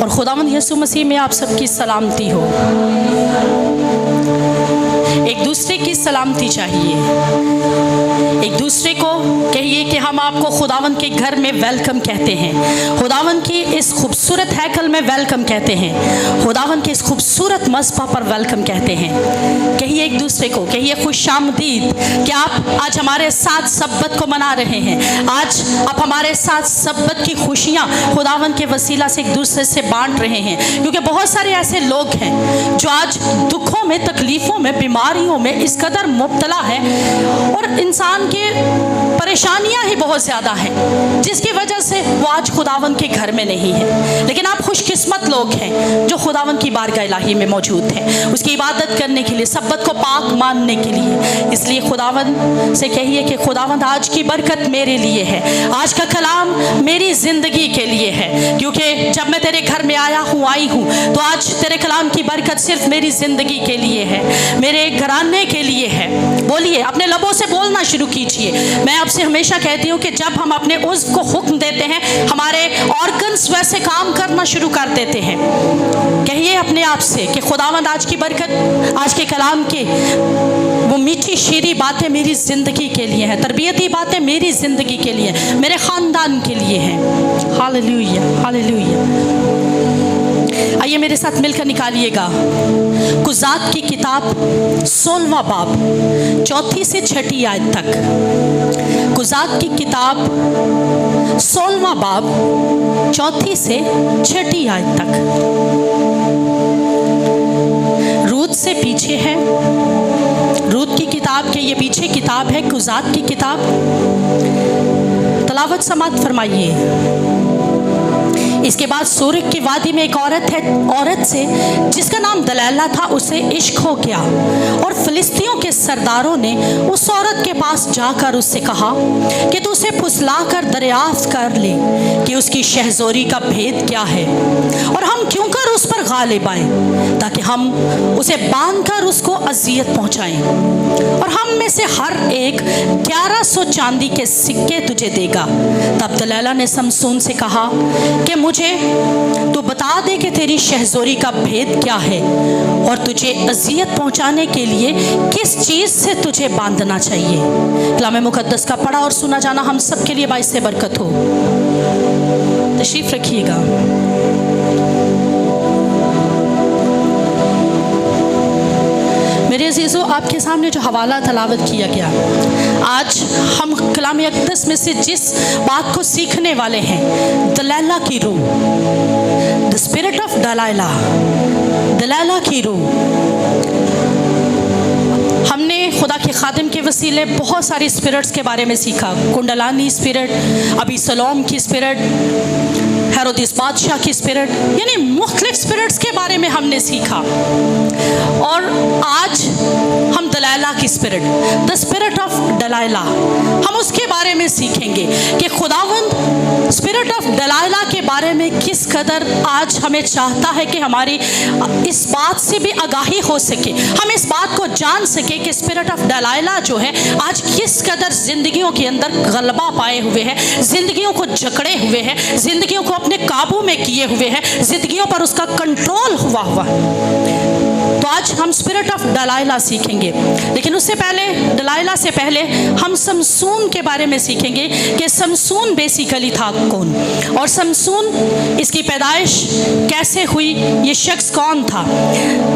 और खुदावंद यीशु मसीह में आप सबकी सलामती हो। एक दूसरे की सलामती चाहिए। एक दूसरे को कहिए कि हम आपको खुदावंद के घर में वेलकम कहते हैं, खुदावंद की इस खूबसूरत हैकल में वेलकम कहते हैं, खुदावंद के इस खूबसूरत मस्बा पर वेलकम कहते हैं। कहिए एक दूसरे को, कहिए खुशामदीद कि आप आज हमारे साथ सब्बत को मना रहे हैं। आज आप हमारे साथ सब्बत की खुशियाँ खुदावंद के वसीला से एक दूसरे से बांट रहे हैं, क्योंकि बहुत सारे ऐसे लोग हैं जो आज दुखों में, तकलीफ़ों में, बीमारियों में इस कदर मुब्तला है और इंसान के परेशानियां ही बहुत ज़्यादा हैं, जिसकी वजह से वो आज खुदावंद के घर में नहीं है। लेकिन आप खुशकिस्मत लोग हैं जो खुदावंद की बारगाह इलाही में मौजूद हैं, उसकी इबादत करने के लिए, सब्बत को पाक मानने के लिए। इसलिए खुदावंद से कहिए कि खुदावंद आज की बरकत मेरे लिए है, आज का कलाम मेरी ज़िंदगी के लिए है, क्योंकि जब मैं तेरे घर में आई हूँ तो आज तेरे कलाम की बरकत सिर्फ मेरी ज़िंदगी के लिए है, मेरे घराने के लिए है। बोलिए, अपने लबों से बोलना शुरू कीजिए। मैं आपसे हमेशा कहती हूँ कि जब हम अपने उज़्व को हुक्म देते हैं, हमारे ऑर्गन्स वैसे काम करना शुरू कर देते हैं। कहिए अपने आप से कि खुदावंद आज की बरकत, आज के कलाम के वो मीठी शीरी बातें मेरी ज़िंदगी के लिए हैं, तरबियती बातें मेरी ज़िंदगी के लिए, मेरे ख़ानदान के लिए हैं। Hallelujah, hallelujah. आइए मेरे साथ मिलकर निकालिएगा कुज़ात की किताब 16वां बाब 4 से 6 आयत तक। कुज़ात की किताब 16वां बाब 4 से 6 आयत तक। रूत से पीछे है, रूत की किताब के ये पीछे किताब है कुज़ात की किताब। तलावत समात फरमाइए। इसके बाद सूरक की वादी में एक औरत से जिसका नाम दलैला था, उसे इश्क हो गया और फिलिस्तियों के सरदारों ने उस औरत के पास जाकर उससे कहा कि तू उसे फुसला कर दरियाफ्त कर ले कि उसकी शहज़ोरी का भेद क्या है और हम क्यों कर उस पर गालिब आए, ताकि हम उसे बांध कर उसको अजियत पहुँचाएं और हम में से हर एक 1100 चांदी के सिक्के तुझे देगा। तब दलैला ने समसून से कहा कि मुझे तू बता दे कि तेरी शहज़ोरी का भेद क्या है और तुझे अजियत पहुंचाने के लिए किस चीज़ से तुझे बांधना चाहिए। कलाम मुक़द्दस का पढ़ा और सुना जाना हम सब के लिए बाइस से बरकत हो। तशरीफ़ रखिएगा। मेरे अज़ीज़ों, आपके सामने जो हवाला तलावत किया गया, आज हम कलाम अक़दस में से जिस बात को सीखने वाले हैं, दलैला की रूह, द स्पिरिट ऑफ दलैला, दलैला की रूह। हमने खुदा के खादिम के वसीले बहुत सारी स्पिरिट्स के बारे में सीखा। कुंडलानी स्पिरिट, अभी सलोम की स्पिरिट, हेरोदिस बादशाह की स्पिरिट, यानी मुख्तलिफ स्पिरिट्स के बारे में हमने सीखा। और आज हम दलैला की स्पिरिट, द स्पिरिट ऑफ दलैला, हम उसके बारे में सीखेंगे कि खुदावंद स्पिरिट ऑफ दलैला के बारे में किस कदर आज हमें चाहता है कि हमारी इस बात से भी आगाही हो सके, हम इस बात को जान सके कि स्पिरिट ऑफ दलैला जो है आज किस कदर जिंदगियों के अंदर गलबा पाए हुए है, जिंदगियों को जकड़े हुए है, जिंदगियों को अपने काबू में किए हुए है, जिंदगियों पर उसका कंट्रोल हुआ। तो आज हम स्पिरिट ऑफ दलैला सीखेंगे, लेकिन उससे पहले, दलैला से पहले हम समसून के बारे में सीखेंगे कि समसून बेसिकली था कौन और समसून, इसकी पैदाइश कैसे हुई, ये शख्स कौन था।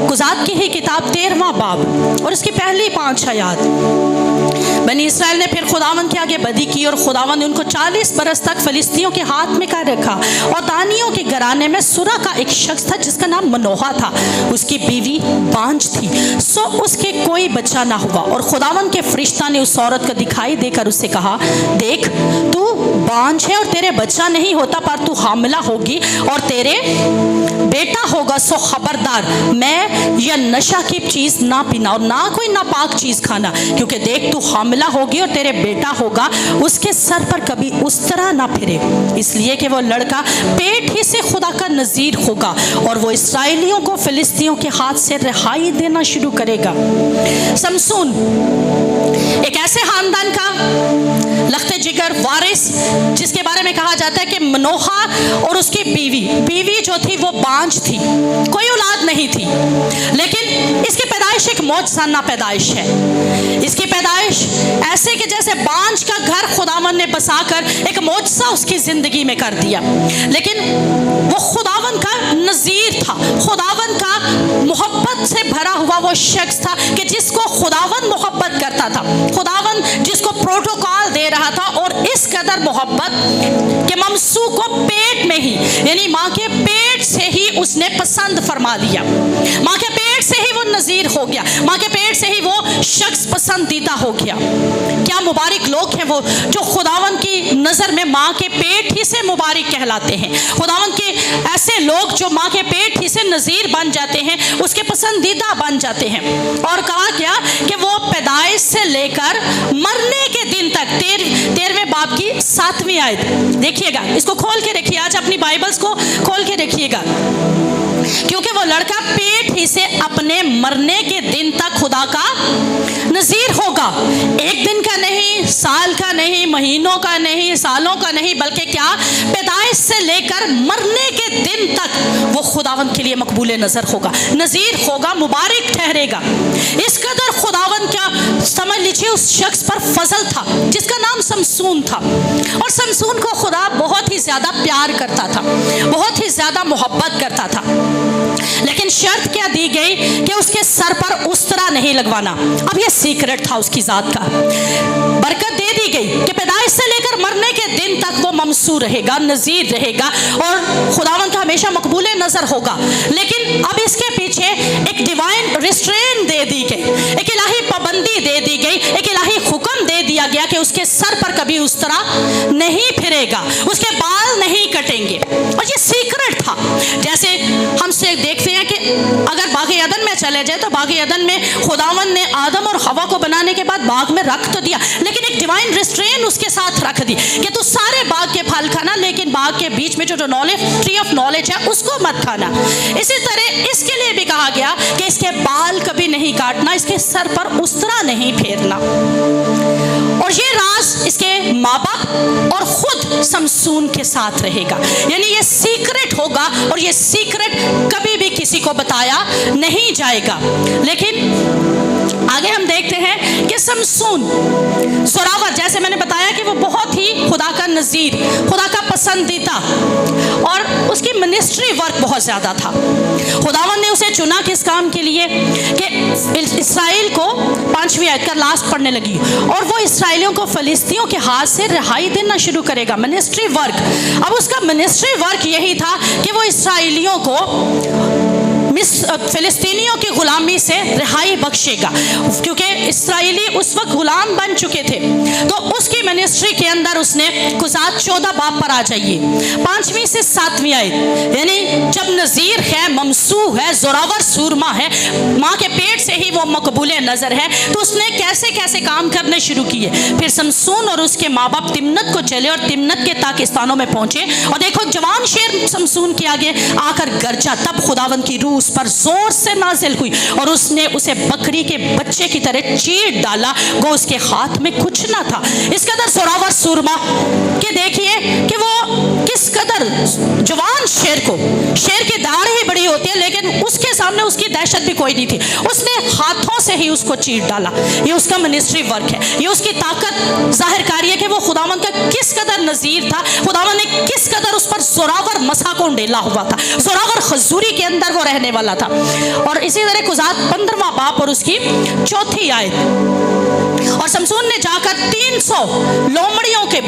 कुज़ात की ही किताब 13वां बाब और इसकी पहली 5 आयत। बनी इसराइल ने फिर खुदावंद के आगे बदी की और खुदावंद ने उनको 40 बरस तक फिलिस्तियों के हाथ में कर रखा। और दानियों के घराने में सुरा का एक शख्स था जिसका नाम मनोहा था, उसकी बीवी बांझ थी, सो उसके कोई बच्चा ना हुआ। और खुदावंद के फरिश्ता ने उस औरत को दिखाई देकर उससे कहा, देख तू बांझ है और तेरे बच्चा नहीं होता, पर तू हामिला होगी और तेरे बेटा होगा, सो खबरदार मैं यह नशा की चीज़ ना पीना और ना कोई नापाक चीज़ खाना, क्योंकि देख तू हामिला महिला होगी और तेरे बेटा होगा, उसके सर पर कभी उस तरह ना फिरे, इसलिए कि वो लड़का पेट ही से खुदा का नज़ीर होगा और वो इसराइलियों को फिलिस्तियों के हाथ से रिहाई देना शुरू करेगा। समसून एक ऐसे खानदान का लख्ते जिगर वारिस, जिसके बारे में कहा जाता है कि मनोहा और उसकी बीवी जो थी वो बांझ थी, कोई औलाद नहीं थी, लेकिन इसकी पैदाइश एक मौजज़ाना पैदाइश है। इसकी पैदाइश ऐसे कि जैसे बांझ का घर खुदावन ने बसाकर एक मौजज़ा उसकी ज़िंदगी में कर दिया, लेकिन वो खुदावन का नज़ीर था, खुदावन का मोहब्बत से भरा हुआ वो शख्स था कि जिसको खुदावन मोहब्बत करता था, खुदावन जिसको प्रोटोकॉल दे रहा था, और इस कदर मोहब्बत कि ममसू को पेट में ही, यानी माँ के पेट से ही उसने पसंद फरमा लिया, माँ के पेट से ही वो नज़ीर हो गया, माँ के पेट से ही वो शख्स पसंदीदा हो गया। क्या मुबारक लोग हैं वो जो खुदावन की नज़र में माँ के पेट ही से मुबारक कहलाते हैं। खुदावन के ऐसे लोग जो माँ के पेट ही से नज़ीर बन जाते हैं, उसके पसंदीदा बन जाते हैं। और कहा गया कि वो पैदाइश से लेकर मरने के दिन तक, 13वें बाब की 7वीं आयत देखिएगा, इसको खोल के देखिए, आज अपनी बाइबल्स को खोल के देखिएगा, क्योंकि वो लड़का पेट ही से अपने मरने के दिन तक खुदा का नज़ीर होगा। एक दिन का नहीं, साल का नहीं, महीनों का नहीं, सालों का नहीं, बल्कि क्या, पैदाइश से लेकर मरने के दिन तक वो खुदावन के लिए मकबूल नज़र होगा, नज़ीर होगा, मुबारक ठहरेगा। इस कदर खुदावन क्या, समझ लीजिए, उस शख्स पर फजल था जिसका नाम समसून था, और समसून को खुदा बहुत ही ज़्यादा प्यार करता था, बहुत ही ज़्यादा मोहब्बत करता था, लेकिन शर्त क्या दी गई कि उसके सर पर उस्तरा नहीं लगवाना। अब यह सीक्रेट था उसकी ज़ात का। बरकत दे दी गई कि पैदाइश से लेकर मरने के दिन तक वो ममसू रहेगा, नज़ीर रहेगा और खुदावन का हमेशा मकबूल नज़र होगा। लेकिन अब इसके पीछे एक डिवाइन रिस्ट्रेन दे दी गई, एक इलाही पाबंदी दे दी गई, एक इलाही हुक्म दे दिया गया कि उसके सर पर कभी उस्तरा नहीं फिरेगा, उसके बाल नहीं कटेंगे। और ये सीक्रेट था। जैसे हम से देखते हैं कि अगर बाग अदन में चले जाए तो बाग अदन में खुदावन ने आदम और हवा को बनाने के बाद बाग में रख तो दिया, लेकिन एक डिवाइन रिस्ट्रेन उसके साथ रख दी कि तू सारे बाग के फल खाना, लेकिन बाग के बीच में जो नॉलेज, ट्री ऑफ नॉलेज है, उसको मत खाना। इसी तरह इसके लिए भी कहा गया कि इसके बाल कभी नहीं काटना, इसके सर पर उस्तरा नहीं फेरना। और ये राज इसके माँ बाप और खुद समसून के साथ रहेगा, यानी ये सीक्रेट होगा और ये सीक्रेट कभी भी किसी को बताया नहीं जाएगा। लेकिन आगे हम देखते हैं कि समसून जोरावर, जैसे मैंने बताया कि वो बहुत ही खुदा का नज़ीर, खुदा का पसंदीदा, और उसकी मिनिस्ट्री वर्क बहुत ज़्यादा था। खुदावन ने उसे चुना किस काम के लिए कि इसराइल को, 5वीं आयत का लास्ट पढ़ने लगी, और वो इसराइलियों को फिलिस्तियों के हाथ से रिहाई देना शुरू करेगा, मिनिस्ट्री वर्क। अब उसका मिनिस्ट्री वर्क यही था कि वो इसराइलियों को फिलिस्तीनियों की गुलामी से रिहाई बख्शेगा, क्योंकि इसराइली उस वक्त गुलाम बन चुके थे। तो उसकी मिनिस्ट्री के अंदर उसने कुज़ात 14 बाब पर आ जाइए, 5वीं से 7वीं आयत, यानी जब नज़ीर है, ममसू है, जोरावर सूरमा है, माँ के पेट से ही वो मकबूल नज़र है, तो उसने कैसे कैसे काम करने शुरू किए। फिर समसून और उसके माँ बाप तिम्नत को चले और तिम्नत के ताकिस्तानों में पहुंचे, और देखो जवान शेर समसून के आगे आकर गरजा, तब खुदावन की रूह पर जोर से नाजिल हुई और उसने उसे बकरी के बच्चे की तरह चीर डाला, वो उसके हाथ में कुछ ना था। इस कदर जोरावर सूरमा कि देखिए कि वो किस कदर जवान शेर को, शेर की दाढ़ ही बड़ी होती है, लेकिन उसके सामने उसकी दहशत भी कोई नहीं थी, उसने हाथों से ही उसको चीर डाला। ये उसका मिनिस्ट्री वर्क है, ये उसकी ताकत जाहिर कारी है कि वो खुदावन का किस कदर नज़ीर था, खुदावन ने किस कदर उस पर जोरावर मसा को उंडेला हुआ था, जोरावर खजूरी के अंदर वो रहने वाला था। और इसी तरह कुज़ात 15वां बाब और उसकी 4थी आयत, और समसून ने जाकर 300 लोमड़ियों के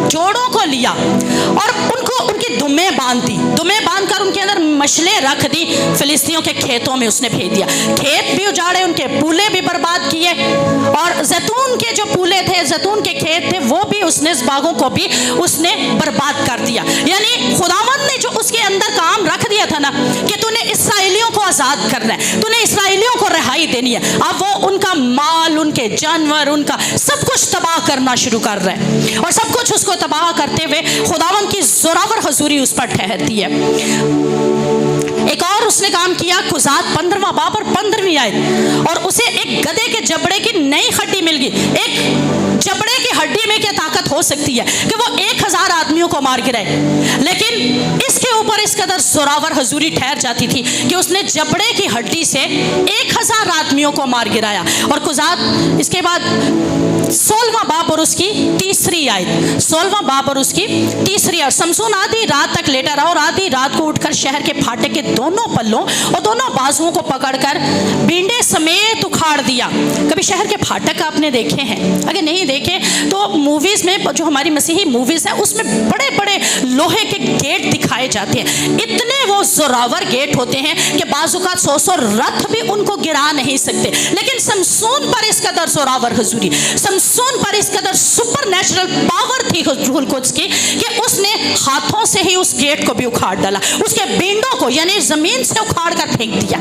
जोड़ों को लिया और उनको उनकी दुमें बांध दी, दुमें बांधकर उनके अंदर मशलें रख दी, फिलिस्तियों के खेतों में उसने भेज दिया। खेत भी उजाड़े, उनके पूले भी बर्बाद किए, और जैतून के जो पूले थे, जैतून के खेत थे, वो भी उसने, इस बागों को भी उसने बर्बाद कर दिया। यानी खुदावन ने जो उसके अंदर काम रख दिया था ना कि तूने इसराइलियों को आज़ाद करना है, तूने इसराइलियों को रिहाई देनी है। अब वो उनका माल, उनके जानवर, उनका सब कुछ तबाह करना शुरू कर रहे हैं, और सब कुछ उसको तबाह करते हुए खुदावंद की जोरावर हुजूरी उस पर ठहरती है। एक और उसने काम किया, कुजात 15वां बाब और 15वीं आयत, और उसे एक गधे के जबड़े की नई हड्डी मिल गई। एक जबड़े की हड्डी में क्या ताकत हो सकती है कि वो 1000 आदमियों को मार गिराए, लेकिन इसके ऊपर इस कदर जोरावर हुजूरी ठहर जाती थी कि उसने जबड़े की हड्डी से 1000 आदमियों को मार गिराया। और कुजात इसके बाद 16वां बाब और उसकी 3री आयत, 16वां बाब और उसकी 3री आयत, समसून आधी रात तक लेटा रहा और आधी रात को उठकर शहर के फाटक के दोनों पल्लों और दोनों बाजुओं को पकड़कर बींडे समेत उखाड़ दिया। कभी शहर के फाटक आपने देखे हैं? अगर नहीं देखे तो मूवीज में, जो हमारी मसीही मूवीज है, उसमें बड़े बड़े लोहे के गेट दिखाए जाते हैं। इतने वो जोरावर गेट होते हैं कि बाजुका 100 रथ भी उनको गिरा नहीं सकते। लेकिन समसून पर इस कदर जोरावर हुजूरी, समसून पर इस कदर सुपरनैचुरल पावर थी रूहुल कुद्स की कि उसने हाथों से ही उस गेट को भी उखाड़ डाला, उसके बींडों को यानी जमीन से उखाड़ कर फेंक दिया।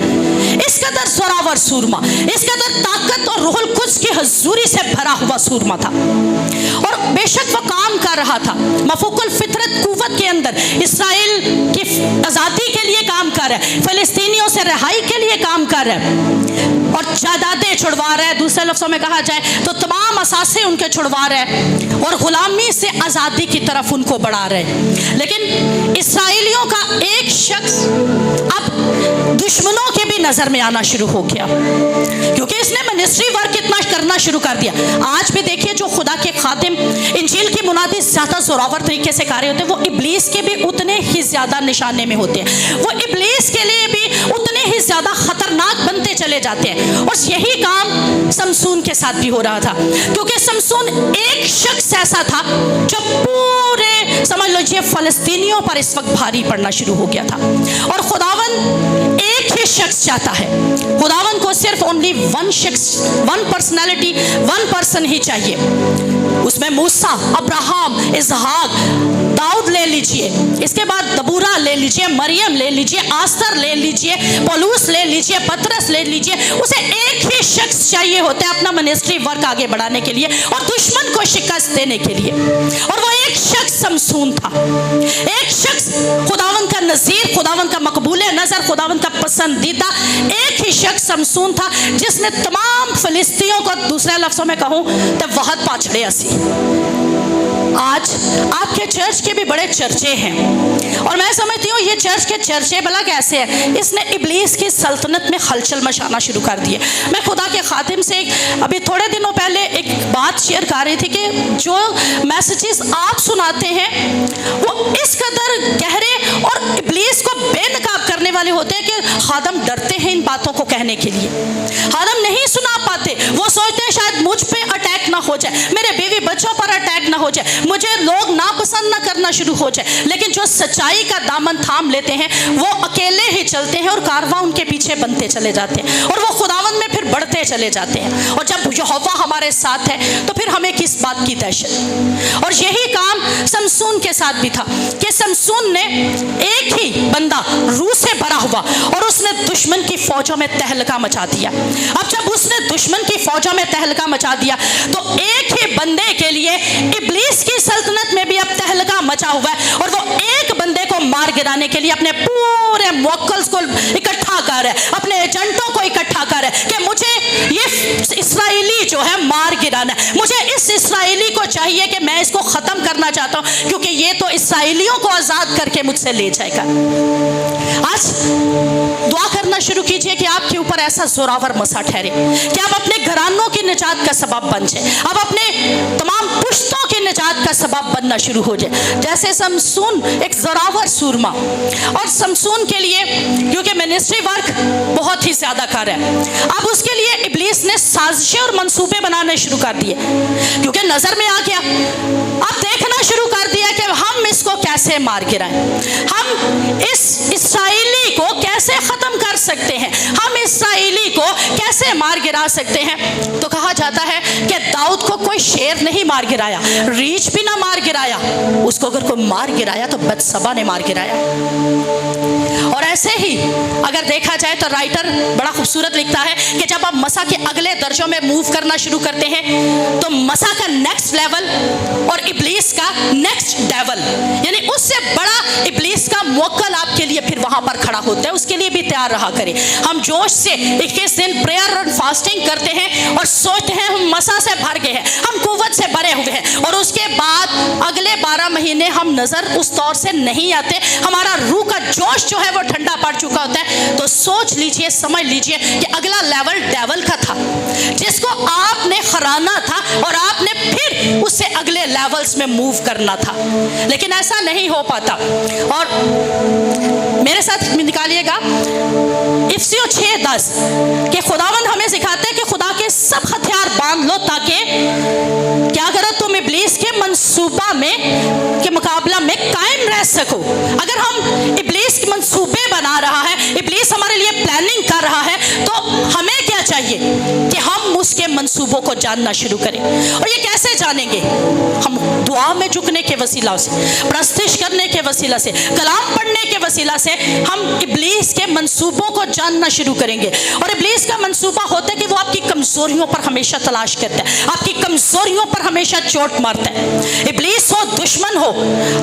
इस कदर जोरावर सूरमा, इस कदर ताकत और रूहुल कुद्स की हुजूरी से भरा हुआ सूरमा था। और बेशक वो काम कर रहा था मफूकुल फितरत कुव्वत के अंदर, इसराइल की आज़ादी के लिए काम कर रहा है, फिलिस्तीनियों से रिहाई के लिए काम कर रहा है, और जायदादें छुड़वा रहा है। दूसरे लफ्ज़ों में कहा जाए तो तमाम असासे उनके छुड़वा रहा है और गुलामी से आज़ादी की तरफ उनको बढ़ा रहे हैं। लेकिन इसराइलियों का एक शख्स अब दुश्मनों के भी नज़र में आना शुरू हो गया, क्योंकि इसने मिनिस्ट्री वर्क इतना करना शुरू कर दिया। आज भी देखिए, जो खुदा के खातिम इंजील की मुनादी ज़्यादा जोरावर तरीके से कर रहे होते हैं, वो इब्लीस के भी उतने ही ज़्यादा निशाने में होते हैं, वो इब्लीस के लिए भी उतने ही ज़्यादा खतरनाक बनते चले जाते हैं। और यही काम समसून के साथ भी हो रहा था, क्योंकि समसून एक शख्स ऐसा था जो पूरे, समझ लीजिए, फलस्तीनियों पर इस वक्त भारी पड़ना शुरू हो गया था। और खुदावन एक ही शख्स चाहता है, खुदावन को सिर्फ ओनली वन शख्स, वन पर्सनैलिटी, वन पर्सन ही चाहिए। उसमें मूसा, अब्राहम, इसहाक, दाऊद ले लीजिए, इसके बाद दबूरा ले लीजिए, मरियम ले लीजिए, आस्तर ले लीजिए, पौलुस ले लीजिए, पतरस ले लीजिए, उसे एक ही शख्स चाहिए होता है अपना मिनिस्ट्री वर्क आगे बढ़ाने के लिए और दुश्मन को शिकस्त देने के लिए। और वो एक शख्स समसून था, एक शख्स खुदावन का नज़ीर, खुदावन का मकबूल नज़र, खुदावन का पसंदीदा एक ही शख्स समसून था, जिसने तमाम फिलिस्तीनियों को, दूसरे लफ्ज़ों में कहूँ तो, वहद पाछड़े असी। आज आपके चर्च के भी बड़े चर्चे हैं, और मैं समझती हूँ ये चर्च के चर्चे भला कैसे हैं, इसने इब्लीस की सल्तनत में हलचल मचाना शुरू कर दिए। मैं खुदा के खातिम से अभी थोड़े दिनों पहले एक बात शेयर कर रही थी कि जो मैसेजेस आप सुनाते हैं वो इस कदर गहरे और इब्लीस को बेनकाब करने वाले होते हैं कि खादम डरते हैं इन बातों को कहने के लिए, खादम नहीं सुना पाते। वो सोचते हैं शायद मुझ पे अटैक ना हो जाए, मेरे बीवी बच्चों पर अटैक ना हो जाए, मुझे लोग नापसंद ना करना शुरू हो जाए। लेकिन जो सच्चाई का दामन थाम लेते हैं वो अकेले ही चलते हैं और कारवां उनके पीछे बनते चले जाते हैं, और वो खुदावन में फिर बढ़ते चले जाते हैं। और जब यहोवा हमारे साथ है तो फिर हमें किस बात की दहशत। और यही काम समसून के साथ भी था कि समसून ने, एक ही बंदा रूह से भरा हुआ, और उसने दुश्मन की फौजों में तहलका मचा दिया। अब जब उसने दुश्मन की फौजों में तहलका मचा दिया तो एक ही बंदे के लिए इब्लीस की सल्तनत में भी अब तहलका मचा हुआ है, और वो एक बंदे को मार गिराने के लिए अपने पूरे मुवक्किल्स को इकट्ठा कर रहा है, अपने एजेंटों को इकट्ठा कर रहा है कि मुझे ये इसराइली जो है मार गिराना है, मुझे इस इसराइली को चाहिए कि मैं इसको ख़त्म करना चाहता हूँ, क्योंकि ये तो इसराइलियों को आज़ाद करके मुझसे ले जाएगा। आज दुआ करना शुरू कीजिए कि आपके ऊपर ऐसा जोरावर मसा ठहरे कि आप अपने घरानों की निजात का सबब बन जाए, आप अपने तमाम पुश्तों की निजात का सबब बनना शुरू हो जाए। जैसे समसून एक जोरावर सूरमा, और समसून के लिए क्योंकि मिनिस्ट्री वर्क बहुत ही ज़्यादा कर है, अब उसके लिए इब्लीस ने साजिशें और मंसूबे बनाने शुरू कर दिए, क्योंकि नज़र में आ गया, अब देखना शुरू कर दिया कि हम इसको कैसे मार गिराएं, हम इस इसराइली को कैसे ख़त्म कर सकते हैं, हम इसराइली को कैसे मार गिरा सकते हैं। तो कहा जाता है कि दाऊद को कोई शेर नहीं मार गिराया, रीछ भी ना मार गिराया, उसको अगर कोई मार गिराया तो बत्सबा ने मार गिराया। और वैसे ही अगर देखा जाए तो राइटर बड़ा खूबसूरत लिखता है कि जब आप मसा के अगले दर्जों में मूव करना शुरू करते हैं तो मसा का नेक्स्ट लेवल और इब्लीस का नेक्स्ट डेवल, यानी उससे बड़ा इब्लीस का मोक्कल आपके लिए फिर वहां पर खड़ा होता है। उसके लिए भी तैयार रहा करें। हम जोश से 21 दिन प्रेयर और फास्टिंग करते हैं और सोचते हैं हम मसा से भर गए हैं, हम कुव्वत से भरे हुए हैं, और उसके बाद अगले 12 महीने हम नजर उस तौर से नहीं आते, हमारा रूह का जोश जो है वो ठंडा पड़ चुका होता है। तो सोच लीजिए, समझ लीजिए कि अगला लेवल डेवल का था जिसको आपने हराना था और आपने फिर उससे अगले लेवल्स में मूव करना था, लेकिन ऐसा नहीं हो पाता। और मेरे साथ निकालिएगा इफिसियों 6:10 कि खुदावंद हमें सिखाते हैं कि खुदा के सब हथियार बांध लो ताकि क्या करो, तुम इब्लीस के मंसूबा में के मुकाबला में कायम रह सको। अगर हम इब्लीस के मंसूबे बना रहा है, इब्लीस हमारे लिए प्लानिंग कर रहा है, तो हमें क्या चाहिए कि हम उसके मंसूबों को जानना शुरू करें। और ये कैसे जानेंगे? हम दुआ में झुकने के वसीला से, प्रस्तिश करने के वसीला से, कलाम पढ़ने के वसीला से हम इब्लीस के मंसूबों को जानना शुरू करेंगे। और इब्लीस का मंसूबा होता है कि वो आपकी कमजोरियों पर हमेशा तलाश करता है, आपकी कमजोरियों पर हमेशा चोट मारता है। इब्लीस हो, दुश्मन हो,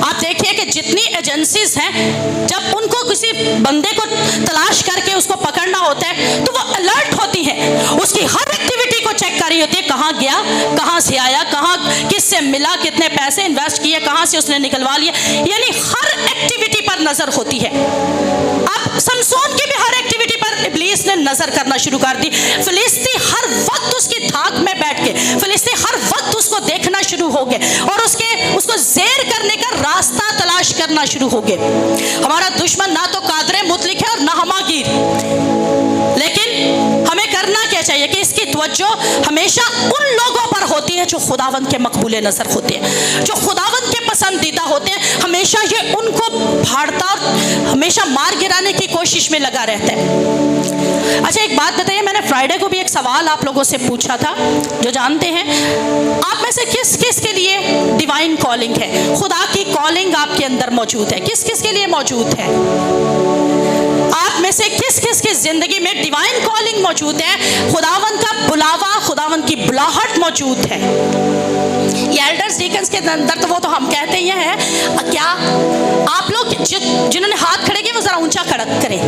आप देखिए कि जितनी एजेंसीज हैं, जब उनको किसी बंदे को तलाश करके उसको पकड़ना होता है तो वो अलर्ट होती है, उसकी हर एक्टिविटी को चेक कर रही होती है, कहाँ गया, कहाँ से आया, कहाँ किससे मिला, कितने पैसे इन्वेस्ट किए, कहाँ से उसने निकलवा लिया, यानी हर एक्टिविटी पर नजर होती है। अब समसोन की भी हर एक्टिविटी पर इब्लीस ने नजर करना शुरू कर दी। फिलिस्ती हर वक्त उसकी थाक में बैठ के, फिलिस्ती हर वक्त उसको देखना शुरू हो गए और उसको ज़ेर करने का रास्ता तलाश करना शुरू हो गए। हमारा दुश्मन ना तो कादरे मुतलिक है और ना हमागीर, लेकिन हमें करना क्या चाहिए कि इसकी तवज्जो हमेशा उन लोगों पर होती है जो खुदावंद के मकबूले नजर होते हैं, जो खुदावंद के पसंदीदा होते हैं। हमेशा ये उनको फाड़ता और हमेशा मार गिराने की कोशिश में लगा रहता है। अच्छा, एक बात बताइए, मैंने फ्राइडे को भी एक सवाल आप लोगों से पूछा था, जो जानते हैं, आप में से किस किस के लिए डिवाइन कॉलिंग है, खुदा की कॉलिंग आपके अंदर मौजूद है? किस किस के लिए मौजूद है? आप में से किस किस की जिंदगी में डिवाइन कॉलिंग मौजूद है, खुदावंद का बुलावा, खुदावंद की बुलाहट मौजूद है? ये एल्डर्स डीकन्स के अंदर तो वो तो हम कहते ही हैं, क्या आप लोग जिन्होंने हाथ खड़े किए वो जरा ऊंचा खड़ा करें।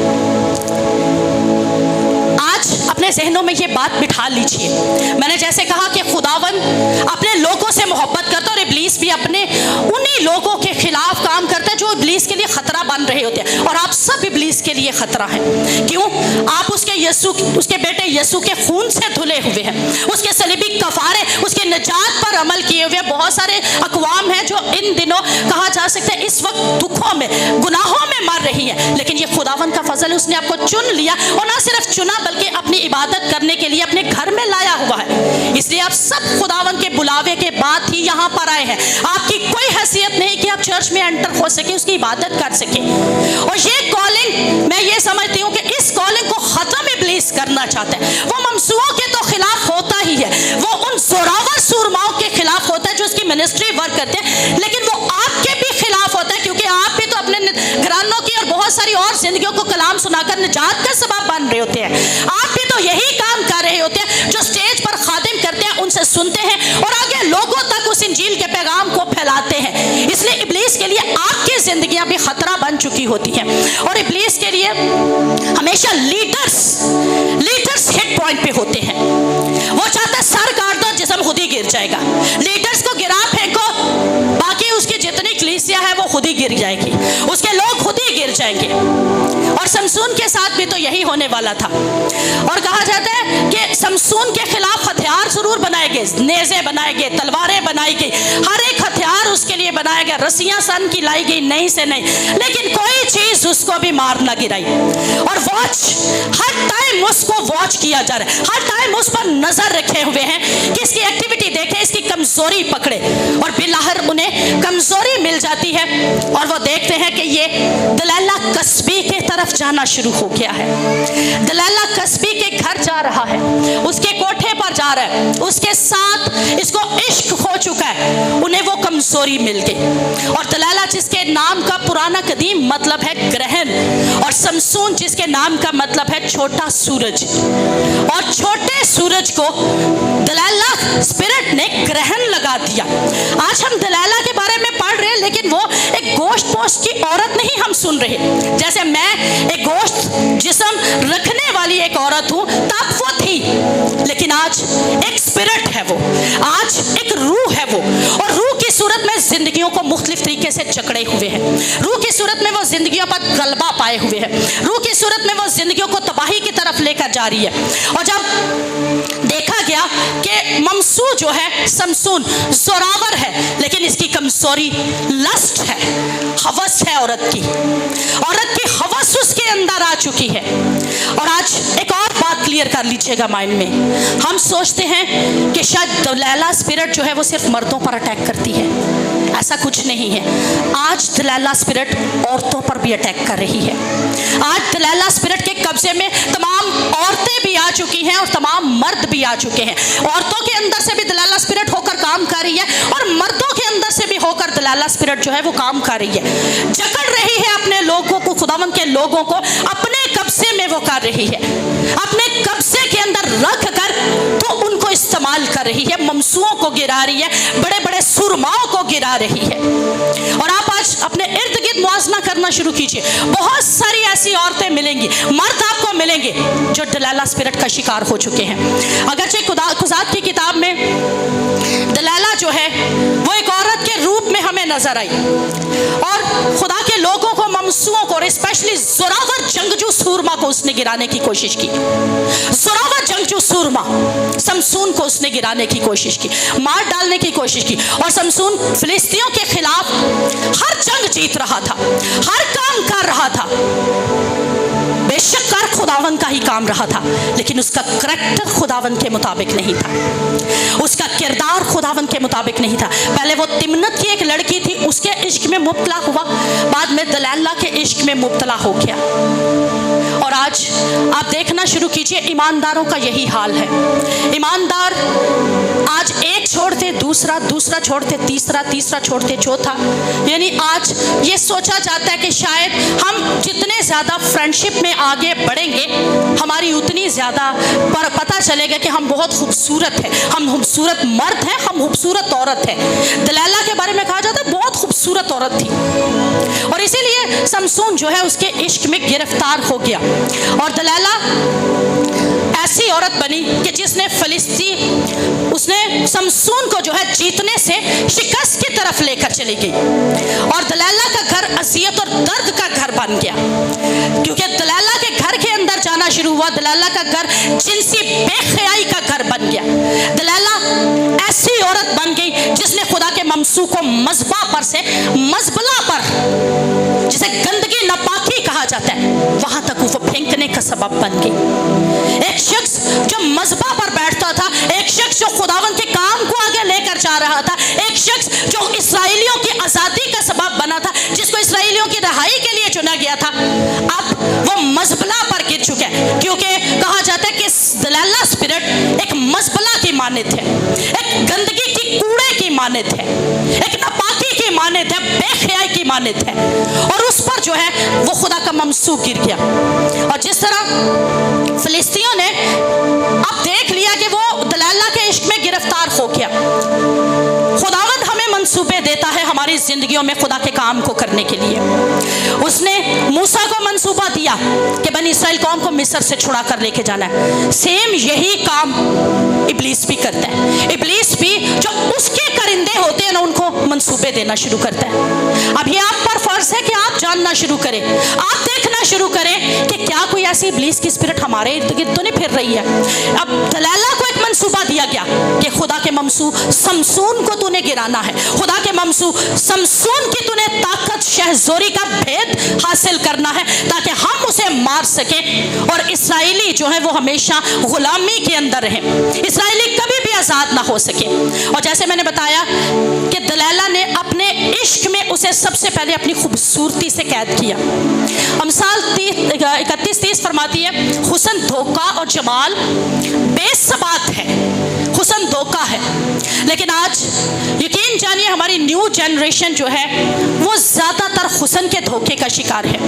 आज अपने जहनों में ये बात बिठा लीजिए। मैंने जैसे कहा कि खुदावंद अपने लोगों से मोहब्बत करता है और इब्लीस भी अपने उन्हीं लोगों के खिलाफ काम करता है जो इब्लीस के लिए खतरा बन रहे होते हैं। और आप सब इब्लीस के लिए खतरा हैं। क्यों? आप उसके बेटे यीशु के खून से धुले हुए हैं, उसके सलीबी कफारे, उसके निजात पर अमल किए हुए। बहुत सारे अक़वाम हैं जो इन दिनों कहा जा सकता है इस वक्त दुखों में, गुनाहों में मर रही है, लेकिन ये खुदावंद का फजल है, उसने आपको चुन लिया और ना सिर्फ चुना बल्कि अपनी इबादत करने के लिए अपने घर में लाया हुआ है। इसलिए आप सब खुदावंद के बुलावे के बाद ही यहाँ पर आए हैं। आपकी कोई हैसियत नहीं कि आप चर्च में एंटर हो सके, उसकी इबादत कर सके। और ये कॉलिंग, मैं ये समझती हूँ कि इस कॉलिंग को खत्म इब्लीस करना चाहता है। वो ममसूओं के तो खिलाफ होता ही है, वो उन जोरावर सूरमाओं के खिलाफ होता है जो उसकी मिनिस्ट्री वर्क करते हैं, लेकिन वो आपके भी खिलाफ होता है, क्योंकि आप भी तो अपने घरानों की और बहुत सारी और जिंदगियों को कलाम सुनाकर निजात का सबब बन रहे होते हैं। आप भी तो यही काम कर रहे होते हैं। जो स्टेज पर खादिम करते हैं उनसे सुनते हैं और आगे लोगों तक उस इंजील के पैगाम को फैलाते हैं। इसलिए इब्लीस के लिए आपकी जिंदगियां भी खतरा बन चुकी होती हैं। और इब्लीस के लिए हमेशा लीडर्स हिट पॉइंट पे होते हैं। वो चाहता है सर काट दो, जिस्म खुद ही गिर जाएगा। लीडर्स को गिरा फेंको, बाकी उसकी जितनी कलीसिया है वो खुद ही गिर जाएगी, उसके लोग खुद ही गिर जाएंगे। और समसून के साथ भी तो यही होने वाला था। और कहा जाता है कि समसून के खिलाफ हथियार जरूर बनाए गए, नेज़े बनाए गए, तलवारें बनाई गई, हर एक हथियार उसके लिए बनाया गया, रस्सियां सन की लाई गई, नहीं से नहीं, लेकिन कोई चीज उसको भी मार ना गिराई। और वॉच, हर टाइम उसको वॉच किया जा रहा है, हर टाइम उस पर नजर रखे हुए हैं कि इसकी एक्टिविटी देखे, इसकी कमजोरी पकड़े। और बिलाहर उन्हें कमजोरी मिल जाती है और वो देखते हैं कि ये दलैला कस्बी के तरफ जाना शुरू हो गया है। दलैला कस्बी के घर जा रहा है, उसके कोठे पर जा रहा है, उसके साथ इसको इश्क हो चुका है। उन्हें वो कमजोरी कमजोरी मिल गई। और दलाला जिसके नाम का पुराना कदीम मतलब है ग्रहण, और समसून जिसके नाम का मतलब है छोटा सूरज, और छोटे सूरज को दलाला स्पिरिट ने ग्रहण लगा दिया। आज हम दलाला के बारे में पढ़ रहे हैं, लेकिन वो एक गोश्त पोस्ट की औरत नहीं हम सुन रहे। जैसे मैं एक गोश्त जिस्म रखने वाली एक औरत हूं, तब वो थी, लेकिन आज एक स्पिरिट है, वो आज एक रूह है वो, और रूह की सूरत में जिंदगियों को मुख्तलिफ तरीके से जकड़े हुए हैं। रूह की सूरत में वो जिंदगियों पर गलबा पाए हुए हैं। रूह की सूरत में वो जिंदगियों को तबाही की तरफ लेकर जा रही है। और जब देखा गया कि ममसू जो है समसून जोरावर है, लेकिन इसकी कमजोरी लस्ट है, हवस है औरत की हवस उसके अंदर आ चुकी है। और आज एक और बात क्लियर कर लीजिएगा माइंड में, हम सोचते हैं कि शायद दलाला स्पिरिट जो है वो सिर्फ मर्दों पर अटैक करती है, ऐसा कुछ नहीं है। आज दलाला स्पिरिट औरतों पर भी अटैक कर रही है। आज दलाला स्पिरिट के कब्जे में तमाम औरतें भी आ चुकी हैं और तमाम मर्द भी आ चुके हैं। औरतों के अंदर से भी दलाला स्पिरिट होकर काम कर रही है, और मर्दों के अंदर से भी होकर दलाला स्पिरिट जो है वो काम कर रही है, जकड़ रही है अपने लोगों को, खुदावंद के लोगों को अपने कब्जे में वो कर रही है, अपने कब्जे के अंदर रख कर तो उनको इस्तेमाल कर रही है, ममसूओं को गिरा रही है, बड़े बड़े सुरमाओं को गिरा रही है। और आप आज अपने इर्द गिर्द मुआजना करना शुरू कीजिए, बहुत सारी ऐसी औरतें मिलेंगी, मर्द आपको मिलेंगे जो दलाला स्पिरिट का शिकार हो चुके हैं। अगरचे खुदात की किताब में दलाला जो है वो एक औरत के रूप में हमें नजर आई, और खुदा के लोगों को, ममसूओं को, और स्पेशली जोरावर जंगजू सूरमा को उसने गिराने की कोशिश की। जोरावर जंगजू सूरमा समसून को उसने गिराने की कोशिश की, मार डालने की कोशिश की। और समसून फिलिस्तियों के खिलाफ हर जंग जीत रहा था, हर काम कर रहा था, बेशक कर खुदावन का ही काम रहा था, लेकिन उसका करैक्टर खुदावन के मुताबिक नहीं था, उसका किरदार खुदावन के मुताबिक नहीं था। पहले वो तिम्नत की एक लड़की थी, उसके इश्क में मुब्तला हुआ, बाद में दलाला के इश्क में मुब्तला हो गया। और आज आप देखना शुरू कीजिए, ईमानदारों का यही हाल है। ईमानदार आज एक छोड़ते दूसरा, दूसरा छोड़ते तीसरा, तीसरा छोड़ते चौथा। यानी आज ये सोचा जाता है कि शायद हम जितने ज़्यादा फ्रेंडशिप में आगे बढ़ेंगे, हमारी उतनी ज़्यादा पर पता चलेगा कि हम बहुत खूबसूरत हैं, हम खूबसूरत मर्द हैं, हम खूबसूरत औरत हैं। दलाला के बारे में कहा जाता है बहुत खूबसूरत औरत थी, और इसीलिए समसून जो है उसके इश्क में गिरफ्तार हो गया। और दलाला ऐसी औरत बनी कि जिसने फिलिस्ती, उसने समसून को जो है जीतने से शिकस्त की तरफ लेकर चली गई, और दलाला का घर अज़ियत और दर्द का घर बन गया, क्योंकि दलाला के घर के अंदर जाना शुरू हुआ। दलाला का घर जिनसी बेख्याई का घर बन गया। दलाला ऐसी औरत बन गई जिसने खुदा के ममसू को मज़बा पर से मज़बला पर, जिसे गंदगी नापाकी कहा जाता है, वहां तक वो फेंकने का सबब बन गई। एक शख्स जो मज़बा पर बैठता था, एक शख्स जो खुदावन के काम को आगे लेकर जा रहा था, एक शख्स जो इसराइलियों की आज़ादी का सबब बना था, जिसको इसराइलियों की रहाई के लिए चुना गया था, अब वो मज़बला पर गिर चुका है। क्योंकि कहा जाता है कि दलाला स्पिरिट एक मज़बला की मानत है, एक गंदगी की कूड़े की मानत है, एक नापाकी की मानत है, बेख्याई की मानत है, और उस पर जो है वो खुदा का ममसू गिर गया। और जिस तरह फिलिस्तियों ने अब देख लिया कि वो दलाला के इश्क में गिरफ्तार हो गया, खुदावंद हमें मंसूबे देता है हमारी जिंदगियों में खुदा के काम को करने के लिए। उसने मूसा को मंसूबा दिया कि बनी इस्राएल कौम को मिस्र से छुड़ा कर लेके जाना है। सेम यही काम इब्लीस भी करता है। इब्लीस भी जो उसके करिंदे होते हैं ना, उनको मंसूबे देना शुरू करता है। अब ये आप पर फर्ज है कि आप जानना शुरू करें, आप देखना शुरू करें कि क्या कोई ऐसी इब्लीस की स्पिरिट हमारे इर्द गिर्द तो नहीं फिर रही है। अब दलाला को एक मंसूबा दिया गया कि खुदा के ममसू समसून को तूने गिराना है, खुदा के ममसू समसून की तूने ताकत, शहज़ोरी का भेद हासिल करना है, ताकि हम उसे मार सकें और इसराइली जो है वो हमेशा गुलामी के अंदर रहे, इसराइली कभी भी आज़ाद ना हो सके। और जैसे मैंने बताया कि दलाला ने अपने इश्क में उसे सबसे पहले अपनी खूबसूरती से कैद किया। अमसाल 31-30 फरमाती है, हुस्न धोखा और जमाल बेसबात है, हुस्न हुस्न धोखा है। लेकिन आज यकीन जानिए हमारी न्यू जनरेशन जो है वो ज़्यादातर हुस्न के धोखे का शिकार है।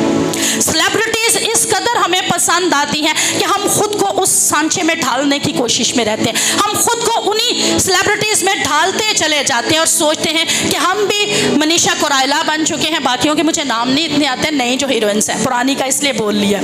सेलिब्रिटीज़ इस कदर हमें पसंद आती हैं कि हम खुद को उस सांचे में ढालने की कोशिश में रहते हैं। हम खुद को उन्हीं सेलिब्रिटीज़ में ढालते चले जाते हैं और सोचते हैं कि हम भी मनीषा कोइराला बन चुके हैं। बाकियों के मुझे नाम नहीं इतने आते, नई जो हीरोइंस हैं, पुरानी का इसलिए बोल लिया,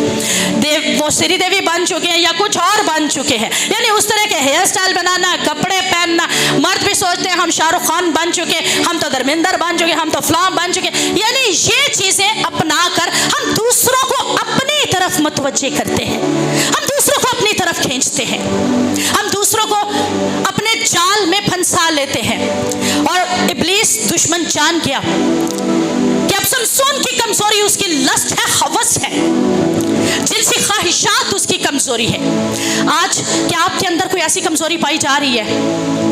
वो श्रीदेवी बन चुके हैं या कुछ और बन चुके हैं। यानी उस तरह के हेयर स्टाइल बनाना, कपड़े पहनना, मर्द भी सोचते हैं हम शाहरुख खान बन चुके, हम तो धर्मेंद्र बन चुके, हम तो फलां बन चुके। यानी ये चीज़ें अपना कर हम दूसरों को अपनी तरफ मुतवज्जे करते हैं, हम दूसरों को अपनी तरफ खींचते हैं, हम दूसरों को अपने जाल में फंसा लेते हैं। और इब्लीस दुश्मन जान गया कि अब समसून की कमजोरी उसकी लस्ट है, हवस है, जिनसी ख्वाहिशात उसकी कमजोरी है। आज क्या आपके अंदर कोई ऐसी कमजोरी पाई जा रही है?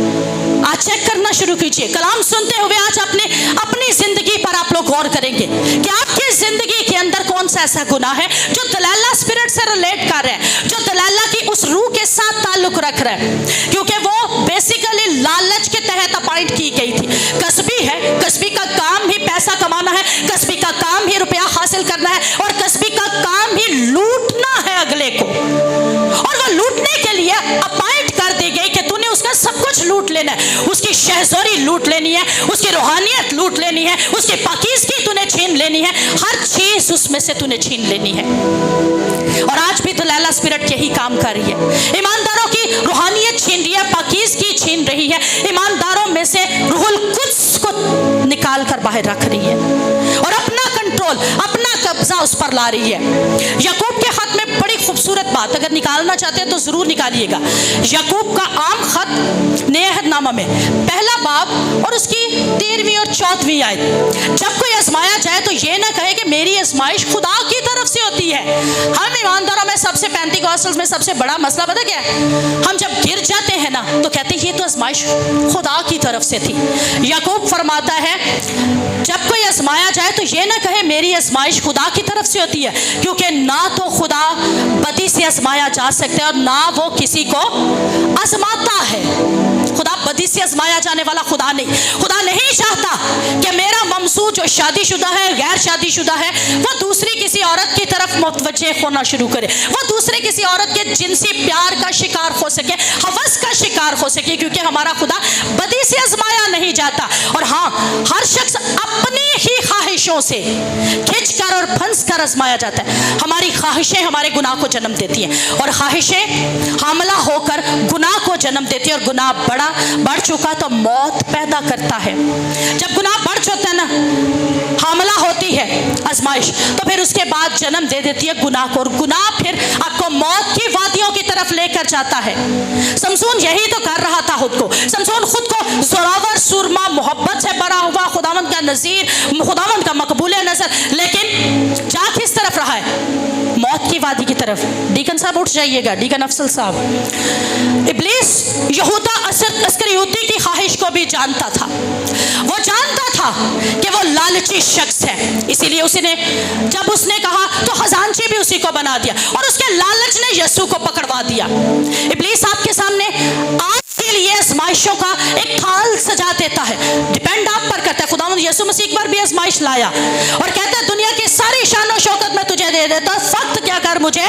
आज चेक करना शुरू कीजिए। कलाम सुनते हुए आज अपनी जिंदगी पर आप लोग गौर करेंगे कि आपकी जिंदगी के अंदर कौन सा ऐसा गुनाह है जो दलाला स्पिरिट से रिलेट कर रहा है, जो दलाला की उस रूह के साथ ताल्लुक रख रहा है, क्योंकि वो बेसिकली लालच के तहत अपॉइंट की गई थी। कसबी है, कसबी का काम ही पैसा कमाना है, कसबी का काम ही रुपया हासिल करना है, और कसबी का काम ही लूटना है अगले को। और वो लूटने के लिए अपॉइंट कर दी गई कि तूने उसका सब कुछ लूट लेना है, उसकी शहज़ोरी लूट लेनी है, उसकी रूहानियत लूट लेनी है, उसकी पाकीज़गी तूने छीन लेनी है, हर चीज उसमें से तूने छीन लेनी है। और आज भी दलाला स्पिरिट यही काम कर रही है। ईमानदारों की रूहानियत छीन रही है, पाकीज़गी छीन रही है, ईमानदारों में से रूहुल कुद्स को निकाल कर बाहर रख रही है और अपना कंट्रोल, अपना कब्जा उस पर ला रही है। याकूब के खत में बड़ी खूबसूरत बात, अगर निकालना चाहते हैं तो जरूर निकालिएगा। याकूब का आम खत नए अहदनामा में पहला बाब और उसकी 13वीं और 14वीं आयत, जब कोई आजमाया जाए तो ये ना कहे कि मेरी आजमाइश खुदा की तरफ से होती है। हम ईमानदारों में सबसे पेंटिकॉस्टल्स में सबसे बड़ा मसला पता क्या है? हम जब गिर जाते हैं ना तो कहते हैं ये तो आजमाइश खुदा की तरफ से थी। याकूब फरमाता है जब कोई आजमाया जाए तो ये ना कहे मेरी आजमाइश खुदा की तरफ से होती है, क्योंकि ना तो खुदा बदी से आजमाया जा सकता है और ना वो किसी को आजमाता है। खुदा बदी से आजमाया जाने वाला खुदा नहीं। खुदा नहीं चाहता कि मेरा ममसू जो शादीशुदा है, गैर शादीशुदा है, वो दूसरी किसी औरत की तरफ मुतवज्जे होना शुरू करे, वो दूसरे किसी औरत के जिनसी प्यार का शिकार हो सके, हवस का शिकार हो सके, क्योंकि हमारा खुदा बदी से आजमाया नहीं जाता। और हाँ, हर शख्स अपनी ही ख्वाहिशों से खिंच कर और फंस कर आजमाया जाता है। हमारी ख्वाहिशें हमारे गुनाह को जन्म देती हैं और ख्वाहिशें हमला होकर गुनाह को जन्म देती है, और गुनाह बढ़ चुका तो मौत पैदा करता है। जब गुनाह बढ़ चुका है ना, हमला होती है आजमाइश, तो फिर उसके बाद जन्म दे देती है गुनाह को, और गुनाह फिर आपको मौत की वादियों की तरफ लेकर जाता है। समसून यही तो कर रहा था खुद को। समसून खुद को जोरावर, सुरमा, मोहब्बत से भरा हुआ, खुदावंद का नज़ीर, खुदावंद का मकबूल नजर, लेकिन जा किस तरफ रहा है? मौत की वादी की तरफ। डीकन साहब उठ जाइएगा, डीकन अफसल साहब। इब्लीस यहूदा अस्करियोती की ख्वाहिश को भी जानता था। वो जानता था कि वो लालची शख्स है, इसीलिए जब उसने कहा तो खजांची भी उसी को बना दिया और उसके लालच ने यीशु को पकड़वा दिया। इब्लीस आपके सामने आपके लिए आजमाइशों का एक थाल सजा देता है। डिपेंड आप पर करता है। खुदावंद यीशु मसीह पर भी आजमाइश लाया और कहता है दुनिया की सारी शान और शौकत मैं तुझे दे देता, फक्त क्या कर, मुझे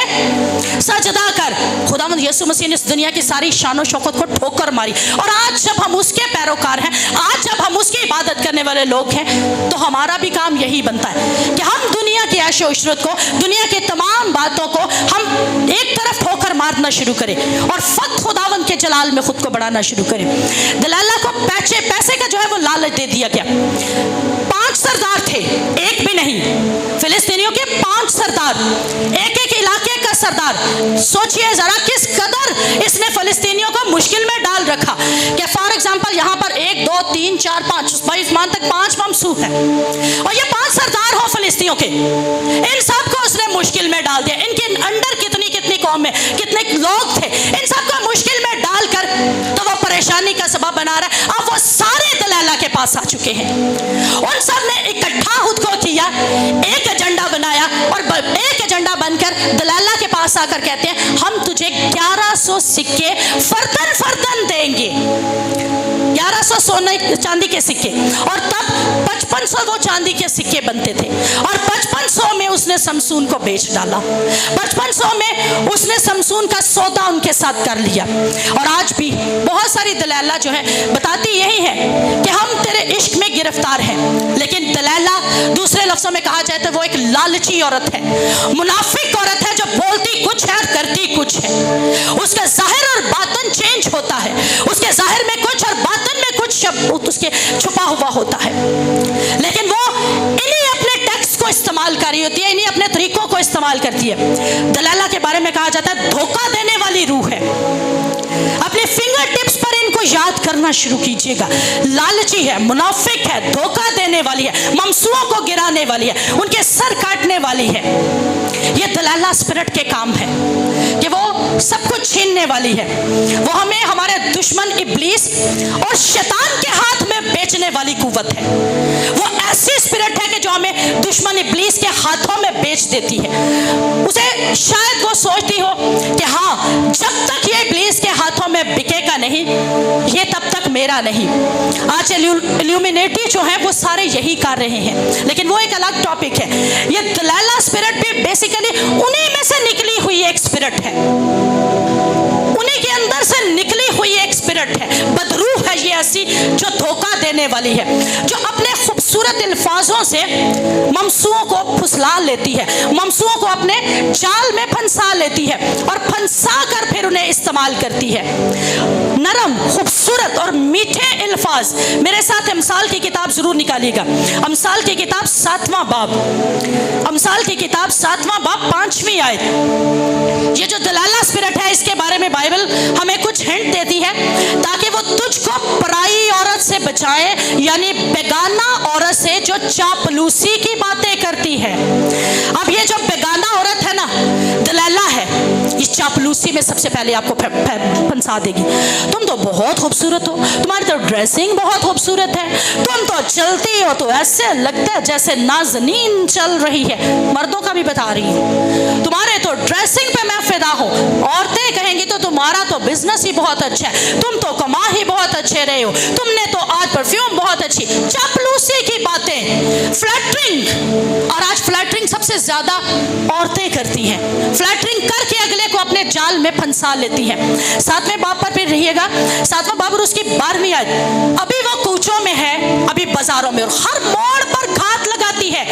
सजदा कर। खुदावंद यीशु मसीह ने इस दुनिया की सारी शान और शौकत को ठोकर मारी, और आज जब हम उसके पैरोकार हैं, आज जब हम उसकी इबादत करने वाले लोग हैं, तो हमारा भी काम यही बनता है कि हम दुनिया की ऐशो इशरत को, दुनिया की तमाम बातों को हम एक तरफ ठोकर मारना शुरू करें और फक्त खुदावंद के जलाल में खुद को बढ़ाना शुरू करें। दलाला को पैसे का जो है वो लालच दे दिया गया। 5 सरदार थे, एक भी नहीं। फिलिस्तीनियों के 5 सरदार, एक एक इलाके का सरदार। सोचिए जरा किस कदर इसने फिलिस्तीनियों को मुश्किल में डाल रखा कि फॉर एग्जांपल यहाँ पर 1 2 3 4 5 22 तक 5 ममसूह है, और ये 5 सरदार हो फिलिस्तीनियों के, इन सबको उसने मुश्किल में डाल दिया। इनके अंडर कितनी कौम में कितने लोग थे, इन सबको मुश्किल में डालकर तो वो परेशानी का सबब बना रहा है। अब वो सारे दलाला के पास आ चुके हैं, उन सब ने इकट्ठा खुद को किया, एक एजेंडा बनाया और एक एजेंडा बनकर दलाला के पास आकर कहते हैं हम तुझे 1100 सिक्के फर्दन देंगे। 1200 सोने चांदी के सिक्के, और तब 5500 वो चांदी के सिक्के बनते थे, और 5500 में उसने शमसून को बेच डाला। 5500 में उसने शमसून का सौदा उनके साथ कर लिया। और आज भी बहुत सारी दलाला जो है बताती यही है कि हम तेरे इश्क में गिरफ्तार हैं, लेकिन दलाला दूसरे लफ्जों में कहा जाए तो वो एक लालची औरत है, मुनाफिक औरत है, जो बोलती कुछ है और करती कुछ है। उसका जाहिर और बातन चेंज होता है, उसके जाहिर में कुछ और बातन में कुछ शब्द उसके छुपा हुआ होता है, लेकिन वो इन्हीं अपने टेक्स्ट को इस्तेमाल कर रही होती है, इन्हीं अपने तरीकों को इस्तेमाल करती है। दलाला के बारे में कहा जाता है धोखा देने वाली रूह है। अपने फिंगर टिप्स पर इनको याद करना शुरू कीजिएगा। लालची है, मुनाफिक है, धोखा देने वाली है, ममसूओं को गिराने वाली है, उनके सर काटने वाली है। ये दलाला स्पिरिट के काम है कि वो सब कुछ छीनने वाली है। वो हमें हमारे दुश्मन इब्लीस और शैतान के हाथ में बेचने वाली कुव्वत है। वो ऐसी स्पिरिट है कि जो हमें दुश्मन इब्लीस के हाथों में बेच देती है। उसे शायद वो सोचती हो कि हाँ, जब तक ये इब्लीस के हाथों में बिकेगा नहीं, ये तब तक मेरा नहीं। आज इल्यूमिनेटी जो है वो सारे यही कर रहे हैं, लेकिन वो एक अलग टॉपिक है। ये दलाला स्पिरिट भी बेसिकली उन्हीं में से निकली हुई एक स्पिरिट है, उन्हीं के अंदर से निकली हुई एक स्पिरिट है। बदरूह है ये ऐसी जो धोखा देने वाली है, जो अपने खूबसूरत अल्फाजों से ममसूओं को फुसला लेती है, ममसूओं को अपने जाल में फंसा लेती है और फंसा कर फिर उन्हें इस्तेमाल करती है। नरम, खूबसूरत और मीठे अल्फाज। मेरे साथ अमसाल की किताब जरूर निकालिएगा। अमसाल की किताब 7वां बाब, अमसाल की किताब 7वां बाब 5वीं आयत। ये जो दलाला स्पिरिट है, इसके बारे में बाइबल हमें कुछ हिंट देती है ताकि वो तुझको पराई औरत से बचाए, यानी बेगाना औरत से जो चापलूसी की बातें करती है। अब ये जो बेगाना औरत है ना, दलाला है, इस चापलूसी में सबसे पहले आपको फंसा देगी। तुम तो बहुत खूबसूरत हो, तुम्हारी तो ड्रेसिंग बहुत खूबसूरत है, तुम तो चलती हो तो ऐसे लगता है जैसे नाज़नीन चल रही है। मर्दों का भी बता रही हूँ, तुम्हारे तो ड्रेसिंग पे मैं फिदा हूँ। औरतें कहेंगी तो तुम्हारा तो बिजनेस ही बहुत अच्छा है, तुम तो कमा ही बहुत अच्छे रहे हो, तुमने तो आज परफ्यूम बहुत अच्छी। चापलूसी की बातें, फ्लैटरिंग। और आज फ्लैटरिंग सबसे ज्यादा औरतें करती हैं, फ्लैटरिंग करके अगले को अपने जाल में फंसा लेती हैं। 7वें बाब पर फिर रहिएगा, 7वां बाब और उसकी 12वीं आयत। अभी वो कूचों में है, अभी बाजारों में, और हर मोड़ पर घात लगाती है।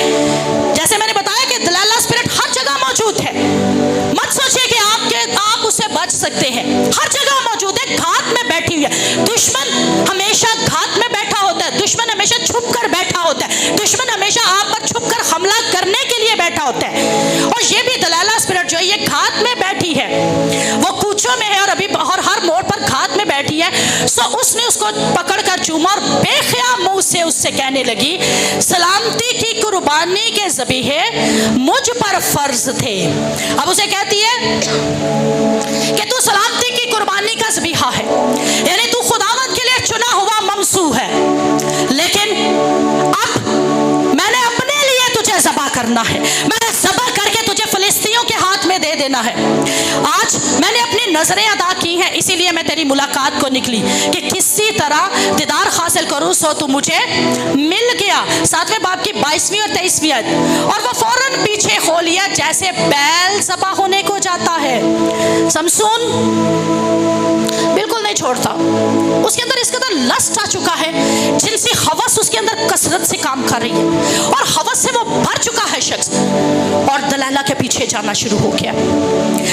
जैसे मैंने बताया कि दलाला स्पिरिट हर जगह मौजूद है। मत सोचिए कि आप उससे बच सकते हैं, हर जगह मौजूद है, घात में बैठी हुई है। दुश्मन हमेशा घात में बैठा होता है, दुश्मन हमेशा छुप कर बैठा होता है, दुश्मन हमेशा आप पर छुप कर हमला करने के लिए बैठा होता है। और ये भी दलाला स्पिरिट जो है ये घात में बैठी है, वो कूचों में है और अभी और हर मोड़ पर घात में बैठी है। सो उसने उसको पकड़कर चूमा और बेख्याल मुंह से उससे कहने लगी, सलामती की कुर्बानी के ज़बीहे मुझ पर फर्ज थे। अब उसे कहती है कि तू सलामती की कुर्बानी का ज़बीहा है, यानी तू खुदावंद के लिए चुना हुआ ममसू है, लेकिन अब मैंने अपने लिए तुझे ज़बा करना है, मैंने ज़बा करके तुझे फिलिस्तीनियों के हाथ में दे देना है। आज मैंने अपनी नजरें अदा की हैं, इसीलिए मैं तेरी मुलाकात को निकली कि किसी तरह दीदार हासिल करूं। सो तू मुझे मिल गया। 7वें बाब की 22वीं और 23वीं आयत। और वो फौरन पीछे हो लिया जैसे बैल ज़बा होने को जाता है। शमसून बिल्कुल नहीं छोड़ता, उसके अंदर इस कदर लस्ट आ चुका है, जिनसी हवस उसके अंदर कसरत से काम कर रही है और हवस से वो भर चुका है शख्स, और दलाला के पीछे जाना शुरू हो गया।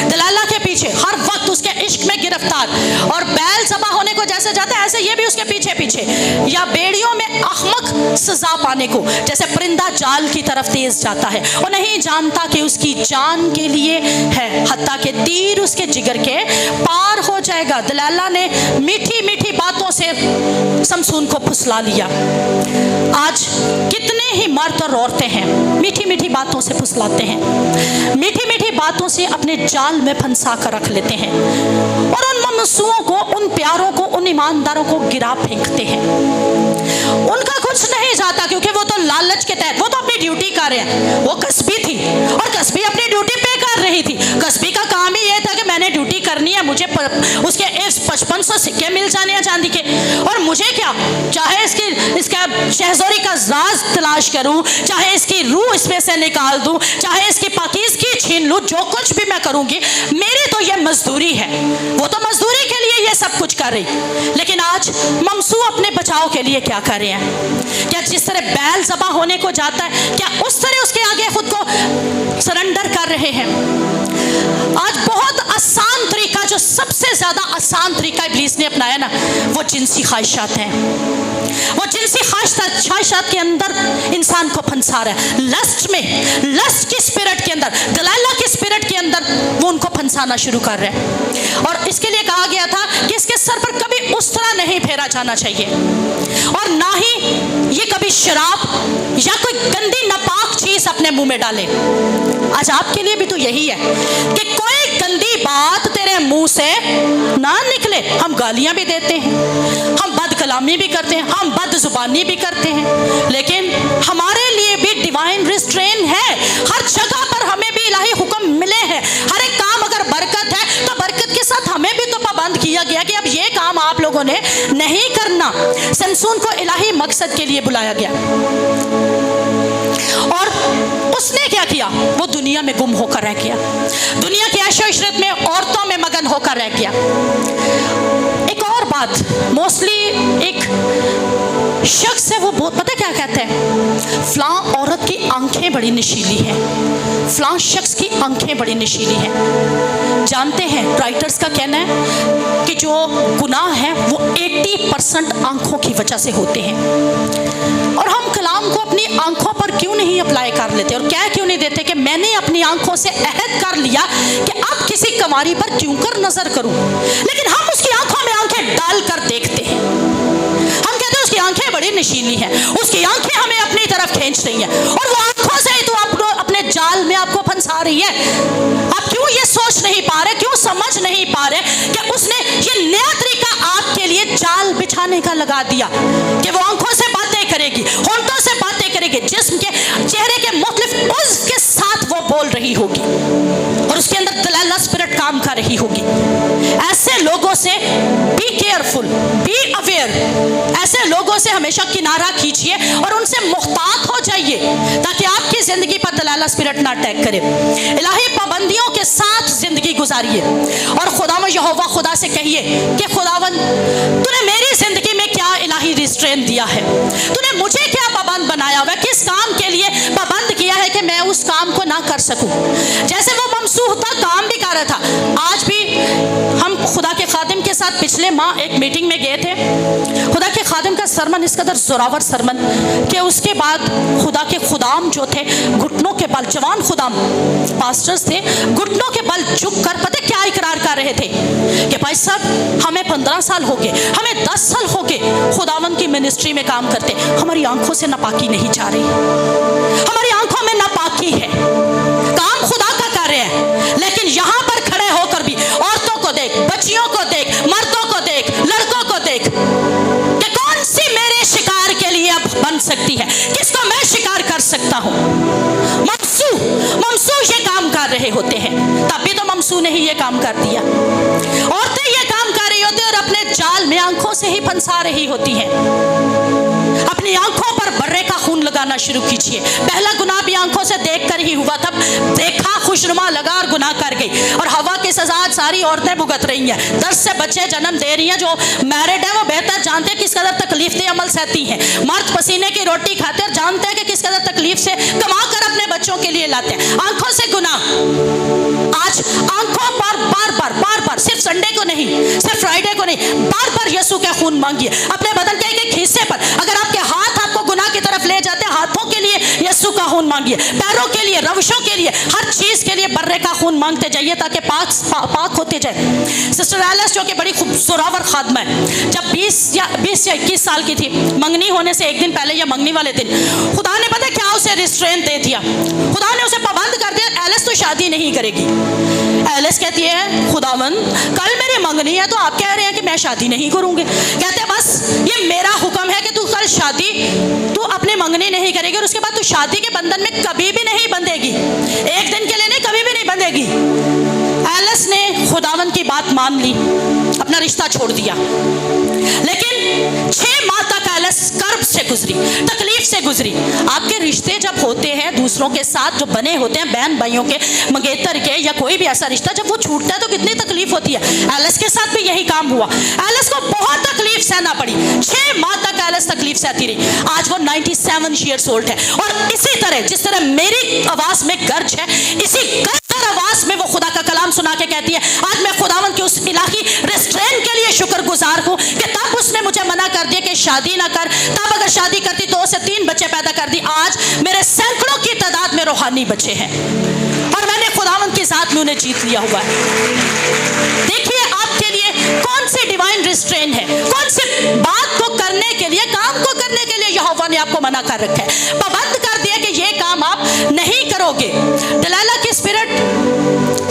दलाला के पीछे हर वक्त उसके इश्क में गिरफ्तार, और बैल ज़बा होने को जैसे जाता है ऐसे ये भी उसके पीछे पीछे, या बेड़ियों में अहमक सजा पाने को जैसे परिंदा जाल की तरफ तेज जाता है और नहीं जानता कि उसकी जान के लिए है, हत्ता के तीर उसके जिगर के पार हो जाएगा। दलाला ने मीठी मीठी बातों से शमसून को फुसला लिया। आज कितने ही मर्द और औरतें हैं मीठी मीठी बातों से फुसलाते हैं, मीठी मीठी बातों से अपने जाल में फंसा कर रख लेते हैं और उन ममसूओं को, उन प्यारों को, उन ईमानदारों को गिरा फेंकते हैं। उनका कुछ नहीं जाता क्योंकि वो तो लालच के तहत, वो तो अपनी ड्यूटी कर रहे हैं। वो कस्बी थी और कस्बी अपनी ड्यूटी पे कर रही थी। कस्बी का काम ही ये था कि मैंने ड्यूटी कर करनी है, मुझे उसके 5500 सिक्के मिल जाने हैं चांदी के, और मुझे क्या, चाहे इसका शहज़ोरी का राज तलाश करूं, चाहे इसकी रूह इसमें से निकाल दूं, चाहे इसकी पाकीज़गी छीन लूं, जो कुछ भी मैं करूंगी, मेरी तो ये मजदूरी है। वो तो मजदूरी के लिए ये सब कुछ कर रही, लेकिन आज ममसू अपने बचाव के लिए क्या कर रहे हैं? क्या जिस तरह बैल ज़बा होने को जाता है, क्या उस तरह उसके आगे खुद को सरेंडर कर रहे हैं? आज बहुत आसान तरीका, जो सबसे ज्यादा आसान तरीका इब्लीस ने अपनाया ना, वो जिनसी ख्वाहिशात हैं। वो जिनसी ख्वाहिशात के अंदर इंसान को फंसा रहा है, लस्ट में, लस्ट की स्पिरिट के अंदर, दलाला की स्पिरिट के अंदर वो उनको फंसाना शुरू कर रहा है। और इसके लिए कहा गया था कि इसके सर पर कभी उस तरह नहीं फेरा जाना चाहिए, और ना ही ये कभी शराब या कोई गंदी नापाक चीज अपने मुंह में डाले। आज आपके लिए भी तो यही है कि कोई गंदी बात तेरे मुंह से ना निकले। हम गालियां भी देते हैं, हम बदकलामी भी करते हैं, हम बदजुबानी भी करते हैं, लेकिन हमारे लिए भी डिवाइन रिस्ट्रेन है। हर जगह पर हमें भी इलाही हुक्म मिले हैं। हर एक काम अगर बरकत है तो बरकत के साथ हमें भी तो पाबंद किया गया कि अब ये काम आप लोगों ने नहीं करना। समसून को इलाही मकसद के लिए बुलाया गया, और उसने क्या किया? वो दुनिया में गुम होकर रह गया, दुनिया की ऐशो इशरत में, औरतों में मगन होकर रह गया। एक और बात, मोस्टली एक शख्स है, वो बहुत, पता क्या कहते हैं? फलां औरत की आंखें बड़ी नशीली हैं, फलां शख्स की आंखें बड़ी नशीली हैं। जानते हैं, राइटर्स का कहना है कि जो गुनाह है वो 80% आंखों की वजह से होते हैं। और हम कलाम को अपनी आंखों पर क्यों नहीं अप्लाई कर लेते, और क्या क्यों नहीं देते कि मैंने अपनी आंखों से अहद कर लिया कि अब किसी कवारी पर क्यों कर नजर करूं, लेकिन हम उसकी आंखों में आंखें डालकर देखते हैं। हम कहते हैं उसकी आंखें बड़ी नशीली हैं, उसकी आंखें हमें अपनी तरफ खींच रही हैं, और वो आंखों से ही तो अपने जाल में आपको फंसा रही है। आप क्यों ये सोच नहीं पा रहे, क्यों समझ नहीं पा रहे कि उसने ये नया तरीका आपके लिए जाल बिछाने का लगा दिया कि वो आंखों से बातें करेगी, होंठों से बातें करेगी, जिस्म के, चेहरे के मुख्तलिफ उज़्व के साथ वो बोल रही होगी, और उसके अंदर दलाला स्पिरिट काम कर रही होगी। ऐसे लोगों से बी केयरफुल, बी अवेयर। ऐसे लोगों से हमेशा किनारा कीजिए और उनसे मुख्तात हो जाइए, ताकि आपकी जिंदगी पर दलाला स्पिरिट ना अटैक करे। इलाही पाबंदियों के साथ जिंदगी गुजारिए, और खुदावन यहोवा खुदा से कहिए कि खुदावन, तूने मेरी जिंदगी में क्या इलाही रिस्ट्रेन दिया है, तूने मुझे क्या पाबंद बनाया हुआ, किस काम के लिए पाबंद किया है कि मैं उस काम को ना कर सकूं। जैसे वो ममसूह था, काम भी कर रहा था। आज भी हम खुदा के खादिम के साथ पिछले माह एक मीटिंग में गए थे। खुदा के खादिम का सरमन इस कदर जोरावर सरमन कि उसके बाद खुदा के खुदाम जो थे, घुटनों के बल, जवान खुदाम पास्टर्स थे, घुटनों के बल झुक कर पता क्या इकरार कर रहे थे कि भाई साहब, हमें 15 साल हो गए, हमें 10 साल हो गए खुदावन की मिनिस्ट्री में काम करते, हमारी आंखों से नापाकी नहीं जा रही, हमारी आंखों में नापाकी है। काम खुदा का कर रहे हैं, लेकिन यहाँ पर खड़े होकर भी औरतों को देख, बच्चियों को देख, मर्दों को देख, लड़कों को देख कि कौन सी मेरे शिकार के लिए अब बन सकती है, किसको मैं शिकार कर सकता हूँ। ममसू ये काम कर रहे होते हैं, तभी तो ममसू ने ही ये काम कर दिया। औरतें ये काम कर रही होती है और अपने जाल में आंखों से ही फंसा रही होती हैं। अपनी आंखों पर बर्रे का खून लगाना शुरू कीजिए। पहला गुनाह भी आंखों से देखकर ही हुआ, तब देखा, खुशनुमा लगा और गुनाह कर गई, और हवा की सजा सारी औरतें भुगत रही हैं। 10 से बच्चे जन्म दे रही हैं। जो मैरिड है वो बेहतर जानते हैं किस कदर तकलीफ से अमल सहती हैं। मर्द पसीने की रोटी खाते और जानते हैं कि किस कदर तकलीफ से कमा कर अपने बच्चों के लिए लाते हैं। आंखों से गुनाह, आज आंखों पर बार बार, सिर्फ संडे को नहीं, सिर्फ फ्राइडे को नहीं, बार बार यीशु का खून मांगिए। अपने बदन के एक हिस्से पर, अगर आपके हाथ आपको गुनाह की तरफ ले जाते हैं, हाथों के लिए यीशु का खून मांगिए, पैरों के लिए, रविशों के लिए, हर चीज के लिए बर्रे का खून मांगते जाइए ताकि पाक होते जाए। सिस्टर एलिस जो कि बड़ी खूबसूरत खादमा है, जब 20 या 21 साल की थी, मंगनी होने से एक दिन पहले या मंगनी वाले दिन खुदा ने पता क्या उसे रिस्ट्रेन दे दिया। खुदा ने उसे पाबंद कर दिया, एलिस तो शादी नहीं करेगी। एलिस कहती है, खुदावन कल मेरी मंगनी है, तो आप कह रहे हैं कि मैं शादी नहीं करूंगी। कहते बस ये मेरा हुक्म है कि तू कल शादी, तू अपनी मंगनी नहीं करेगी, और उसके बाद तू शादी के बंधन में कभी भी नहीं बंधेगी, एक दिन के लिए नहीं, कभी भी नहीं बंधेगी। एलिस ने खुदावन की बात मान ली, अपना रिश्ता छोड़ दिया। लेकिन 6 माह तक एलिस कर्ब से गुजरी, तकलीफ से गुजरी। आपके रिश्ते जब होते हैं दूसरों के साथ, जो बने होते हैं बहन भाइयों के, मंगेतर के, या कोई भी ऐसा रिश्ता, जब वो छूटता है तो कितनी तकलीफ होती है। एलिस के साथ भी यही काम हुआ। एलिस को बहुत तकलीफ सहना पड़ी, 6 माह तक एलिस तकलीफ सहती रही। आज वो 97 ईयर्स ओल्ड है। और इसी तरह जिस तरह मेरी आवाज में गर्ज है, इसी गर्जर आवाज में वो खुदा का कलाम सुना के कहती है, आज मैं खुदावन की उस इलाही रेस्ट्रेंट के लिए शुक्रगुजार हूं कि तब उसने मुझे मना कर दिया कि शादी ना कर, तब अगर शादी करती 2 से 3 बच्चे पैदा कर दी। आज मेरे सैकड़ों की तादाद में रूहानी बच्चे हैं और मैंने खुदावन की जात में उन्हें जीत लिया हुआ है। देखिए आपके लिए कौन सी डिवाइन रिस्ट्रेन है, कौन सी बात को करने के लिए, काम को करने के लिए यहोवा ने आपको मना कर रखा है, पाबंद कर दिया कि ये काम आप नहीं करोगे। दलाला की स्पिरिट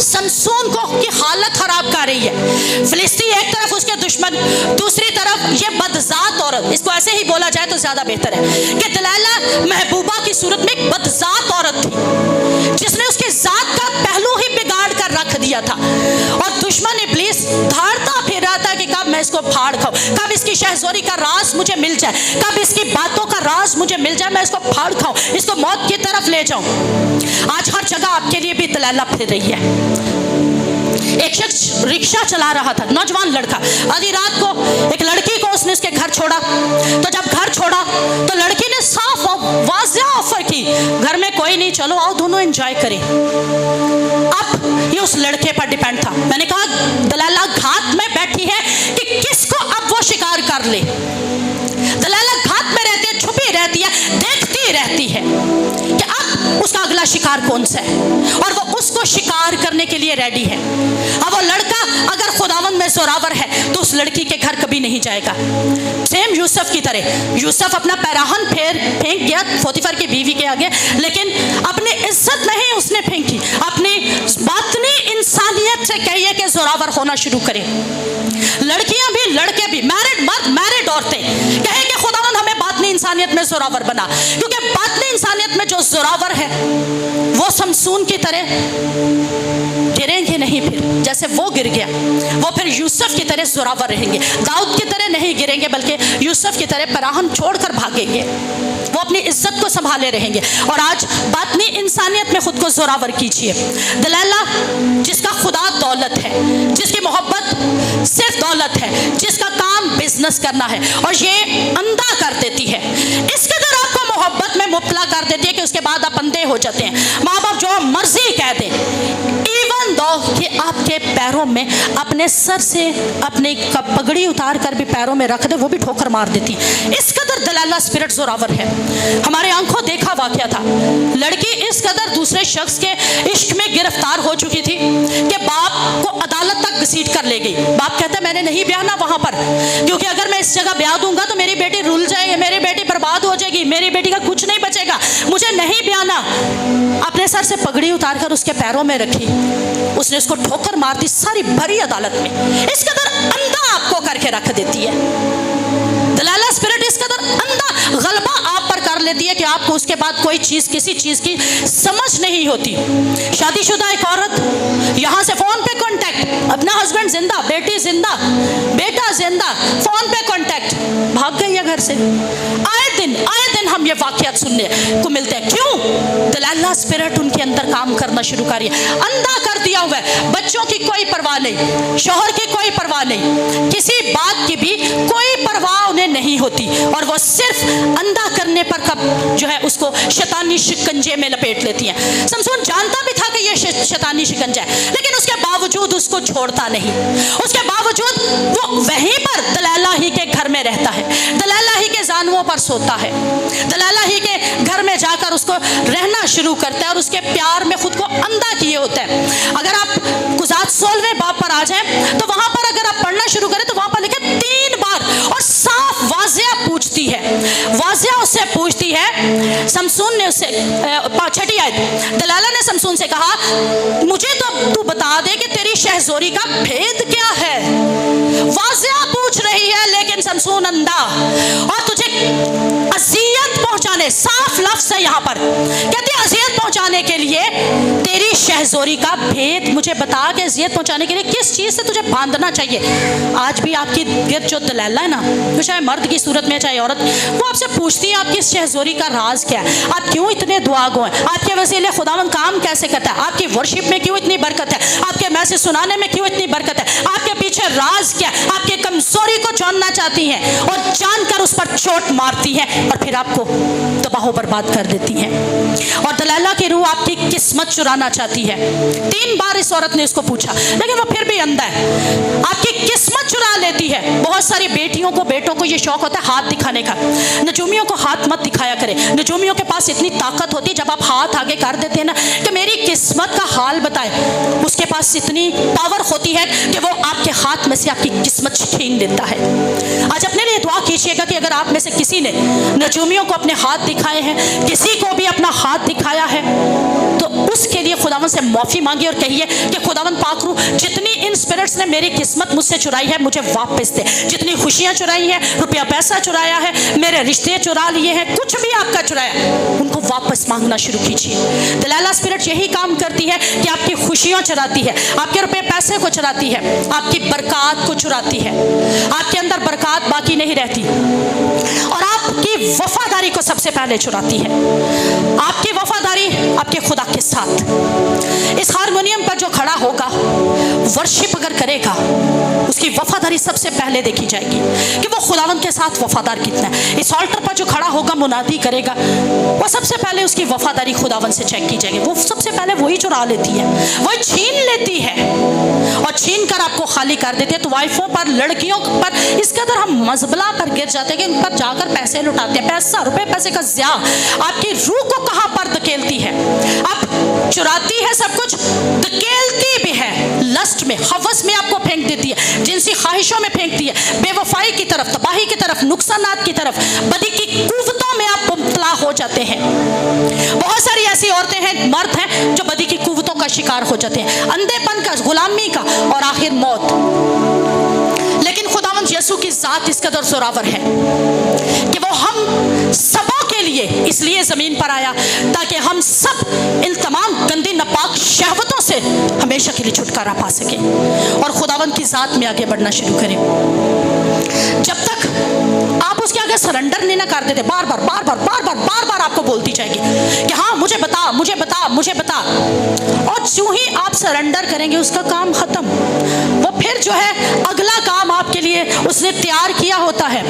समसून को की हालत खराब कर रही है। फिलिस्ती एक तरफ उसके दुश्मन, दूसरी तरफ ये बदजात औरत, इसको ऐसे ही बोला जाए तो ज्यादा बेहतर है कि दलाला महबूबा की सूरत में एक बदजात औरत थी जिसने उसकी जात का पहलू ही बिगाड़ कर रख दिया था। और दुश्मन इब्लीस धाड़ता फिर रहा था कि कब मैं इसको फाड़ खाऊं, कब इसकी शहज़ोरी का राज मुझे मिल जाए, कब इसकी बातों का राज मुझे मिल जाए, मैं इसको फाड़ खाऊं, इसको मौत की तरफ ले जाऊं। आज हर जगह आपके लिए भी दलाला फिर रही है। एक शख्स रिक्शा चला रहा था, नौजवान लड़का, आधी रात को एक लड़की को उसने उसके घर छोड़ा। तो जब घर छोड़ा तो लड़की ने साफ वाज़ेह ऑफर की, घर में कोई नहीं, चलो आओ दोनों एंजॉय करें। अब ये उस लड़के पर डिपेंड था। मैंने कहा दलाला घात में बैठी है कि किसको अब वो शिकार कर ले। दलाला घात में रहती है, छुपी रहती है, देखती रहती है कि अब उसका अगला शिकार कौन सा है, और वो उसको शिकार करने के लिए रेडी है। अब वो लड़का अगर खुदावन में जोरावर है तो उस लड़की के घर कभी नहीं जाएगा। सेम यूसुफ की तरह, यूसुफ अपना पैराहन फेंक गया पोतीफर की बीवी के आगे, लेकिन अपनी इज्जत नहीं उसने फेंकी, अपनी बातनी इंसानियत से कहिए कि जोरावर होना शुरू करें। लड़कियां भी लड़के भी, मैरिड मर्द मैरिड औरतें कहे कि खुदावन हमें बातनी इंसानियत में जोरावर बना, क्योंकि बातनी इंसानियत में जो जोरावर है वो समसून की तरह गिरेंगे नहीं, फिर जैसे वो गिर गया वो फिर यूसुफ की तरह जोरावर रहेंगे। दाऊद की तरह नहीं गिरेंगे बल्कि यूसुफ की तरह पैराहन छोड़कर भागेंगे, वो अपनी इज्जत को संभाले रहेंगे। और आज बातनी इंसानियत में खुद को जोरावर कीजिए। दलाला जिसका खुदा दौलत है, जिसकी मोहब्बत सिर्फ दौलत है, जिसका काम बिजनेस करना है, और ये अंधा कर देती है, इस कदर आपको मोहब्बत में मुब्तला कर देती है कि उसके बाद आप अंधे हो जाते हैं। माँ बाप जो मर्जी कह दें, इवन दो कि आपके पैरों में अपने सर से अपने पगड़ी उतार कर भी पैरों में रख दे, वो भी ठोकर मार देती है। इस कदर दलाला स्पिरिट जोरावर है। हमारे आंखों देखा वाकया था, लड़की इस कदर दूसरे शख्स के इश्क में गिरफ्तार हो चुकी थी कि बाप को अदालत तक घसीट कर ले गई। बाप कहता मैंने नहीं ब्याहना वहां पर, क्योंकि अगर मैं इस जगह ब्याह दूंगा तो मेरी बेटी रुल जाएगी, मेरी बेटी बर्बाद हो जाएगी, मेरी बेटी का कुछ नहीं बचेगा, मुझे नहीं ब्याहना। अपने सर से पगड़ी उतार कर उसके पैरों में रखी, उसने उसको ठोकर मार दी सारी भरी अदालत में। इस कदर अंधा आपको करके रख देती है दलाला स्पिरिट, इस कदर अंधा गलबा आप पर कर लेती है कि आपको उसके बाद कोई चीज, किसी चीज की समझ नहीं होती। शादीशुदा एक औरत, यहां से फोन पे कांटेक्ट, अपना हस्बैंड जिंदा, बेटी जिंदा, बेटा जिंदा, फोन पे कांटेक्ट, भाग गई है घर से। आए दिन हम ये वाकयात सुनने को मिलते हैं। क्यों? दलाला स्पिरिट उनके अंदर काम करना शुरू कर रही है, अंधा कर दिया हुआ है। बच्चों की कोई परवाह नहीं, शौहर की कोई परवाह नहीं, किसी बात की भी कोई परवाह उन्हें नहीं होती, और वो सिर्फ अंधा करने पर कब जो है उसको शैतानी शिकंजे में लपेट लेती हैं। समसून जानता भी था कि ये शैतानी शिकंजा है, लेकिन उसके बावजूद उसको छोड़ता नहीं, उसके बावजूद वो वहीं पर दलाला ही के घर में रहता है, दलाला ही के जानुओं पर सोता है, दलाला ही के घर में जाकर उसको रहना शुरू करता है और उसके प्यार में खुद को अंधा किए होता है। अगर आप कुज़ात 16वें बाब पर आ जाएं तो वहां पर अगर आप पढ़ना शुरू करें तो वहां पर लिखे 3 बार, और साफ वाज़ेह पूछती है, वाज़ेह उससे पूछती है। समसून ने उससे 6ठी आयत, दलाला ने समसून से कहा मुझे तो तू बता दे कि तेरी शहज़ोरी का भेद क्या है। वाज़ेह पूछ रही है लेकिन समसून अंधा, और तुझे अज़ियत पहुंचाने, है, साफ लफ्ज है यहाँ पर, कहती है अजियत पहुंचाने के लिए तेरी शहजोरी का भेद मुझे बता के अजियत पहुंचाने के लिए किस चीज से तुझे बांधना चाहिए। आज भी आपकी गिरद जो दलाला है ना, तो चाहे मर्द की सूरत में चाहे औरत, वो आपसे पूछती है आपकी शहजोरी का राज क्या है, आप क्यों इतने दुआगो हैं, आपके वसीले खुदावन काम कैसे करता है, आपकी वर्शिप में क्यों इतनी बरकत है, आपके मैसेज सुनाने में क्यों इतनी बरकत है, आपके पीछे राज क्या है। आपकी कमजोरी को जानना चाहती हैं और जानकर उस पर चोट मारती है और फिर आपको तबाह बर्बाद कर देती है। और दलाला की रूह आपकी किस्मत चुराना चाहती है। 3 बार इस औरत ने इसको पूछा, लेकिन वो फिर भी अंधा है, आपकी किस्मत चुरा लेती है। बहुत सारी बेटियों को बेटों को ये शौक होता है हाथ दिखाने का। नजूमियों को हाथ मत दिखाया करें। नजूमियों के पास इतनी ताकत होती है, जब आप हाथ आगे कर देते हैं ना कि मेरी किस्मत का हाल बताए, उसके पास इतनी पावर होती है कि वो आपके हाथ में से आपकी किस्मत छीन लेता है। आज अपने लिए दुआ कीजिएगा कि अगर आप में से किसी ने नजूमियों को अपने हाथ दिखाए हैं, किसी को भी अपना हाथ दिखाया है, तो उसके लिए खुदावन से माफी मांगिए और कहिए कि खुदावन पाक रूह, जितनी इन स्पिरिट्स ने मेरी किस्मत मुझसे चुराई है मुझे वापस दे। जितनी खुशियां चुराई हैं, रुपया पैसा चुराया है, मेरे रिश्ते चुरा लिए हैं, कुछ भी आपका चुराया, उनको वापस मांगना शुरू कीजिए। दलाला स्पिरिट यही काम करती है कि आपकी खुशियां चुराती है, आपके रुपए पैसे को चुराती है, आपकी बरकत को चुराती है, आपके अंदर बरकत बाकी नहीं रहती और आपकी वफादारी को सबसे पहले चुराती है। आपकी वफादारी आपके खुदा के साथ। इस हारमोनियम पर जो खड़ा होगा, वर्शिप अगर करेगा, उसकी वफादारी सबसे पहले देखी जाएगी कि वो खुदावन के साथ वफादार कितना है। इस ऑल्टर पर जो खड़ा होगा, मुनादी करेगा, वो सबसे पहले उसकी वफादारी खुदावन से चेक की जाएगी। वो सबसे पहले वही चुरा लेती है, वही छीन लेती है और छीन कर आपको खाली कर देती है। तो वाइफों पर, लड़कियों पर इस कदर हम मजबला पर गिर जाते हैं कि उन पर जाकर पैसे लुटाते हैं। पैसा, रुपए पैसे का ज़िया आपकी रूह को कहाँ पर धकेलती है। आप चुराती है सब कुछ, धकेलती भी है। लस्ट में, हवस में आपको फेंक देती है, जिनसी ख्वाहिशों में फेंकती है, बेवफाई की तरफ, तबाही की तरफ, नुकसानात की तरफ, बदी की कुव्वतों में आप मुब्तला हो जाते हैं। बहुत सारी ऐसी औरतें हैं, मर्द हैं, जो बदी की कुव्वतों का शिकार हो जाते हैं, अंधेपन का, गुलामी का और आखिर मौत। लेकिन खुदावंद यीशु की जात इस कदर जोरावर है कि वो हम सबों के लिए इसलिए जमीन पर आया ताकि हम सब इन तमाम गंदी नापाक शहवतों से हमेशा के लिए छुटकारा पा सके और खुदावंद की जात में आगे बढ़ना शुरू करें। जब तक आप उसके आगे सरेंडर नहीं ना कर देते, बार बार बार बार बार बार बार बार आपको बोलती जाएगी कि हाँ मुझे बता, मुझे बता, मुझे बता, और जो ही आप सरेंडर करेंगे उसका काम खत्म। वो फिर जो है अगला काम आपके लिए उसने तैयार किया होता है।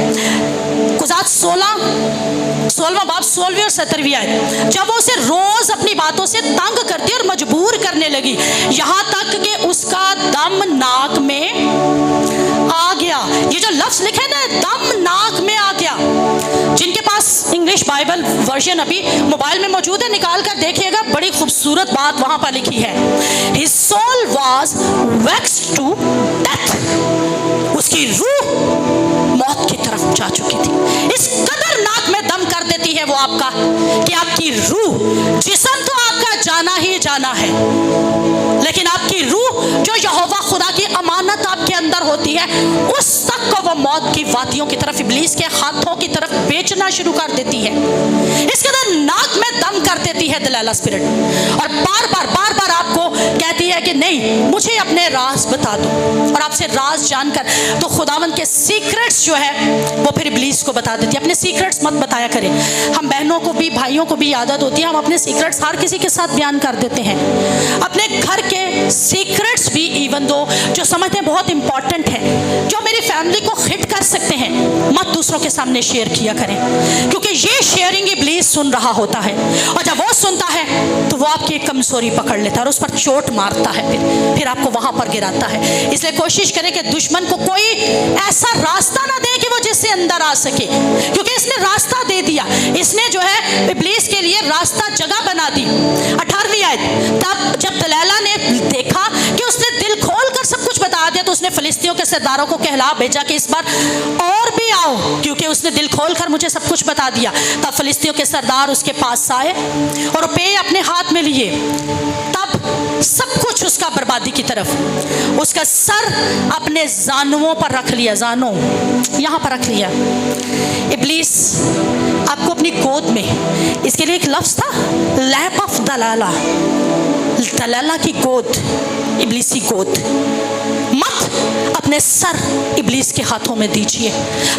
कुज़ात 16वां बाब 16वीं और 17वीं आयत, जब वो उसे रोज अपनी बातों से तंग करती और मजबूर करने लगी, यहाँ तक कि उसका दम नाक में आ गया। ये जो लफ्ज लिखे ना, दम नाक में आ गया। जिनके पास इंग्लिश बाइबल वर्जन अभी मोबाइल में मौजूद है, निकाल कर देखिएगा, बड़ी खूबसूरत बात वहां पर लिखी है। His soul was vexed to death. उसकी रूह मौत की तरफ जा चुकी थी। इस कदर नाक में दम कर देती है वो आपका कि आपकी रूह, जिस्म तो आपका जाना ही जाना है, लेकिन आपकी रूह जो यहोवा खुदा की अमानत आपके अंदर होती है, उस तक को वो मौत की वादियों की तरफ, इब्लीस के हाथों की तरफ बेचना शुरू कर देती है। इस कदर नाक में दम कर देती है दलाला स्पिरिट और बार बार बार बार आपको कहती है कि नहीं, मुझे अपने राज बता दो। और आपसे राज जानकर तो खुदावंद के सीक्रेट्स जो है वो फिर इब्लीस को बता देती है। अपने सीक्रेट्स मत बताया करें। हम बहनों को भी, भाइयों को भी आदत होती है, हम अपने सीक्रेट्स हर किसी के साथ बयान कर देते हैं। अपने घर के सीक्रेट्स भी, इवन दो जो समझते हैं बहुत इंपॉर्टेंट है, जो मेरी फैमिली को हिट कर सकते हैं, मत दूसरों के सामने शेयर किया करें, क्योंकि ये शेयरिंग इब्लीस सुन रहा होता है और जब वो सुनता है तो वो आपकी एक कमजोरी पकड़ लेता है और उस पर चोट मारता है, फिर आपको वहां पर गिराता है। इसलिए कोशिश करें कि दुश्मन को कोई ऐसा रास्ता ना दे कि वो जिससे अंदर आ सके, क्योंकि इसने रास्ता दे दिया। इसने जो है इब्लीस के लिए रास्ता, जगह बना दी। 18वीं आयत, तब जब दलाला ने देखा कि उसने दिल खोल कर सब कुछ बता दिया, तो उसने फिलिस्तियों के सरदारों को कहला भेजा कि इस बार और भी आओ, क्योंकि उसने दिल खोल कर मुझे सब कुछ बता दिया। तब फिलिस्तियों के सरदार उसके पास आए और रुपये अपने हाथ में लिए। तब सब कुछ उसका बर्बादी की तरफ, उसका सर अपने जानुओं पर रख लिया, जानों यहाँ पर रख लिया। इब्लीस आपको अपनी गोद में, इसके लिए एक लफ्ज़ था लैप ऑफ दलाला, दलाला की गोद, इब्लीसी गोद। मत अपने सर इब्लीस के हाथों में दीजिए।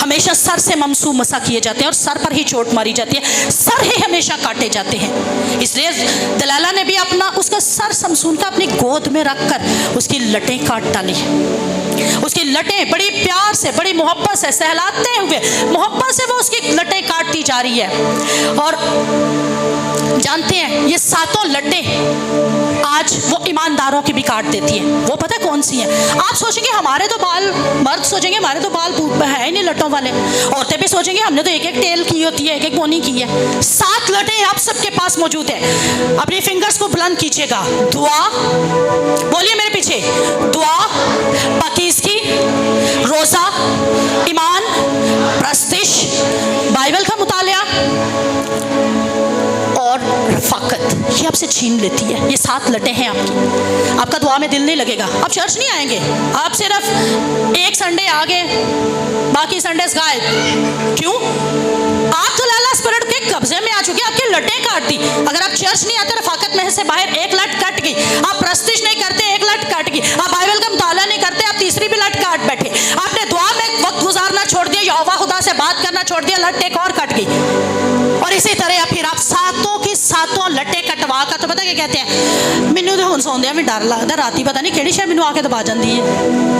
हमेशा सर से ममसू मसा किए जाते हैं और सर पर ही चोट मारी जाती है, सर ही हमेशा काटे जाते हैं। इसलिए दलाला ने भी अपना उसका सर समसून का अपनी गोद में रखकर उसकी लटें काट डाली। उसकी लटें बड़ी प्यार से, बड़ी मोहब्बत से, सहलाते हुए मोहब्बत से वो उसकी लटें काटती जा रही है। और जानते हैं ये सातों लटें आज वो ईमानदारों की भी काट देती है। वो पता है कौन सी है? आप सोचेंगे हमारे तो बाल, मर्द सोचेंगे हमारे तो बाल है ही नहीं लटों वाले, औरतें भी सोचेंगे हमने तो एक एक टेल की होती है, एक एक बोनी की है। 7 लटें आप सबके पास मौजूद है। अपनी फिंगर्स को बुलंद कीजिएगा। दुआ, बोलिए मेरे पीछे, दुआ, पाकीज़गी, रोज़ा, ईमान, प्रस्तिश, बाइबल का मुतालिया और रफ़ाकत, ये आपसे छीन लेती है। ये 7 लटें हैं आपकी। आपका दुआ में दिल नहीं लगेगा, आप चर्च नहीं आएंगे, आप सिर्फ एक संडे आ गए, बाकी संडेस गायब। क्यों? आप तो लाला स्पिरिट के कब्जे में आ चुके, आपकी लटें काट दी। अगर आप चर्च नहीं आते, रफ़ाकत में से बाहर एक लट कट गई। आप प्रस्तिश नहीं करते, एक लट कट गई। आप बाइबल का मुताला नहीं करते, आप तीसरी भी लट काट बैठे। आपने दुआ में वक्त गुजारना छोड़ दिया, यहोवा खुदा से बात करना छोड़ दिया, लट एक और कट गई। और इसी तरह फिर आप सातों की सातों लटे कटवा का, तो पता क्या कहते हैं, मैनू तो हुण सौंदिया भी डर लगता, राती पता नहीं किहड़ी शै मैनू आके दबा जाती है।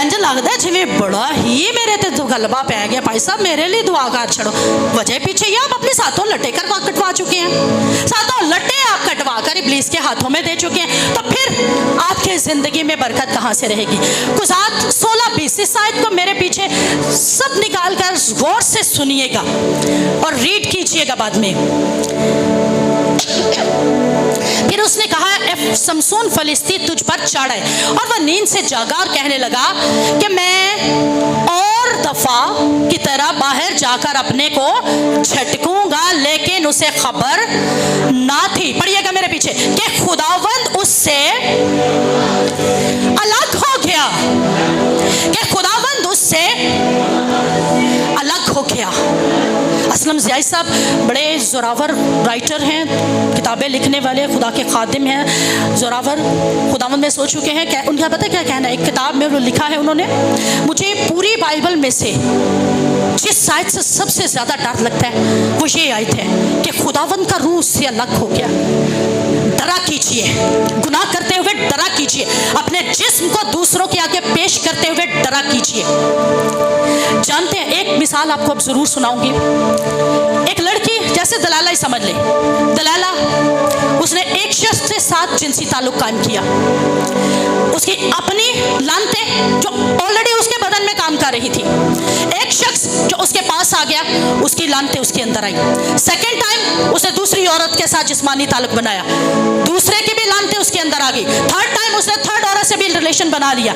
इंज लगता जिवें बड़ा ही मेरे ते तो गलबा पै गया, भाई साहब मेरे लिए दुआ कर छड़ो। वजह पीछे ये आप अपनी सातों लटे कटवा चुके हैं। सातों लटे आप कटवा कर इब्लीस के हाथों में दे चुके हैं। तो फिर आपकी जिंदगी में बरकत कहाँ से रहेगी? गुज़ात 16-20 इस आयत को मेरे पीछे सब निकाल कर गौर से सुनिएगा और रीड कीजिएगा बाद में। फिर उसने कहा, समसून फलिस्ती तुझ पर चढ़ है, और वह नींद से जागा और कहने लगा कि मैं और दफा की तरह बाहर जाकर अपने को झटकूंगा, लेकिन उसे खबर ना थी, पढ़िएगा मेरे पीछे, कि खुदावंद उससे अलग हो गया, कि खुदावंद उससे अलग हो गया। असलम ज़ियाई साहब बड़े ज़ोरावर राइटर हैं, किताबें लिखने वाले, खुदा के खादिम हैं, ज़ोरावर, खुदावंद में सो चुके हैं। क्या उनका पता क्या कहना है? एक किताब में वो लिखा है उन्होंने, मुझे पूरी बाइबल में से जिस आयत से सबसे ज़्यादा डर लगता है वो ये आयत है कि खुदावंद का रूह उससे अलग हो गया। डरा कीजिए, गुनाह करते हुए डरा कीजिए, अपने जिस्म को दूसरों के आगे पेश करते हुए डरा कीजिए। जानते हैं, एक मिसाल आपको अब ज़रूर सुनाऊंगी। एक लड़की, जैसे दलाला ही समझ ले, दलाला उसने एक शख्स के साथ जिनसी ताल्लुक कायम किया। उसकी अपनी लानते जो ऑलरेडी उसके बदन में काम कर रही थी, एक शख्स जो उसके पास आ गया, उसकी लानते उसके अंदर आई। सेकेंड टाइम उसने दूसरी औरत के साथ जिस्मानी ताल्लुक बनाया, दूसरे की भी लानते उसके अंदर आ गई। थर्ड टाइम उसने थर्ड औरत से भी रिलेशन बना लिया।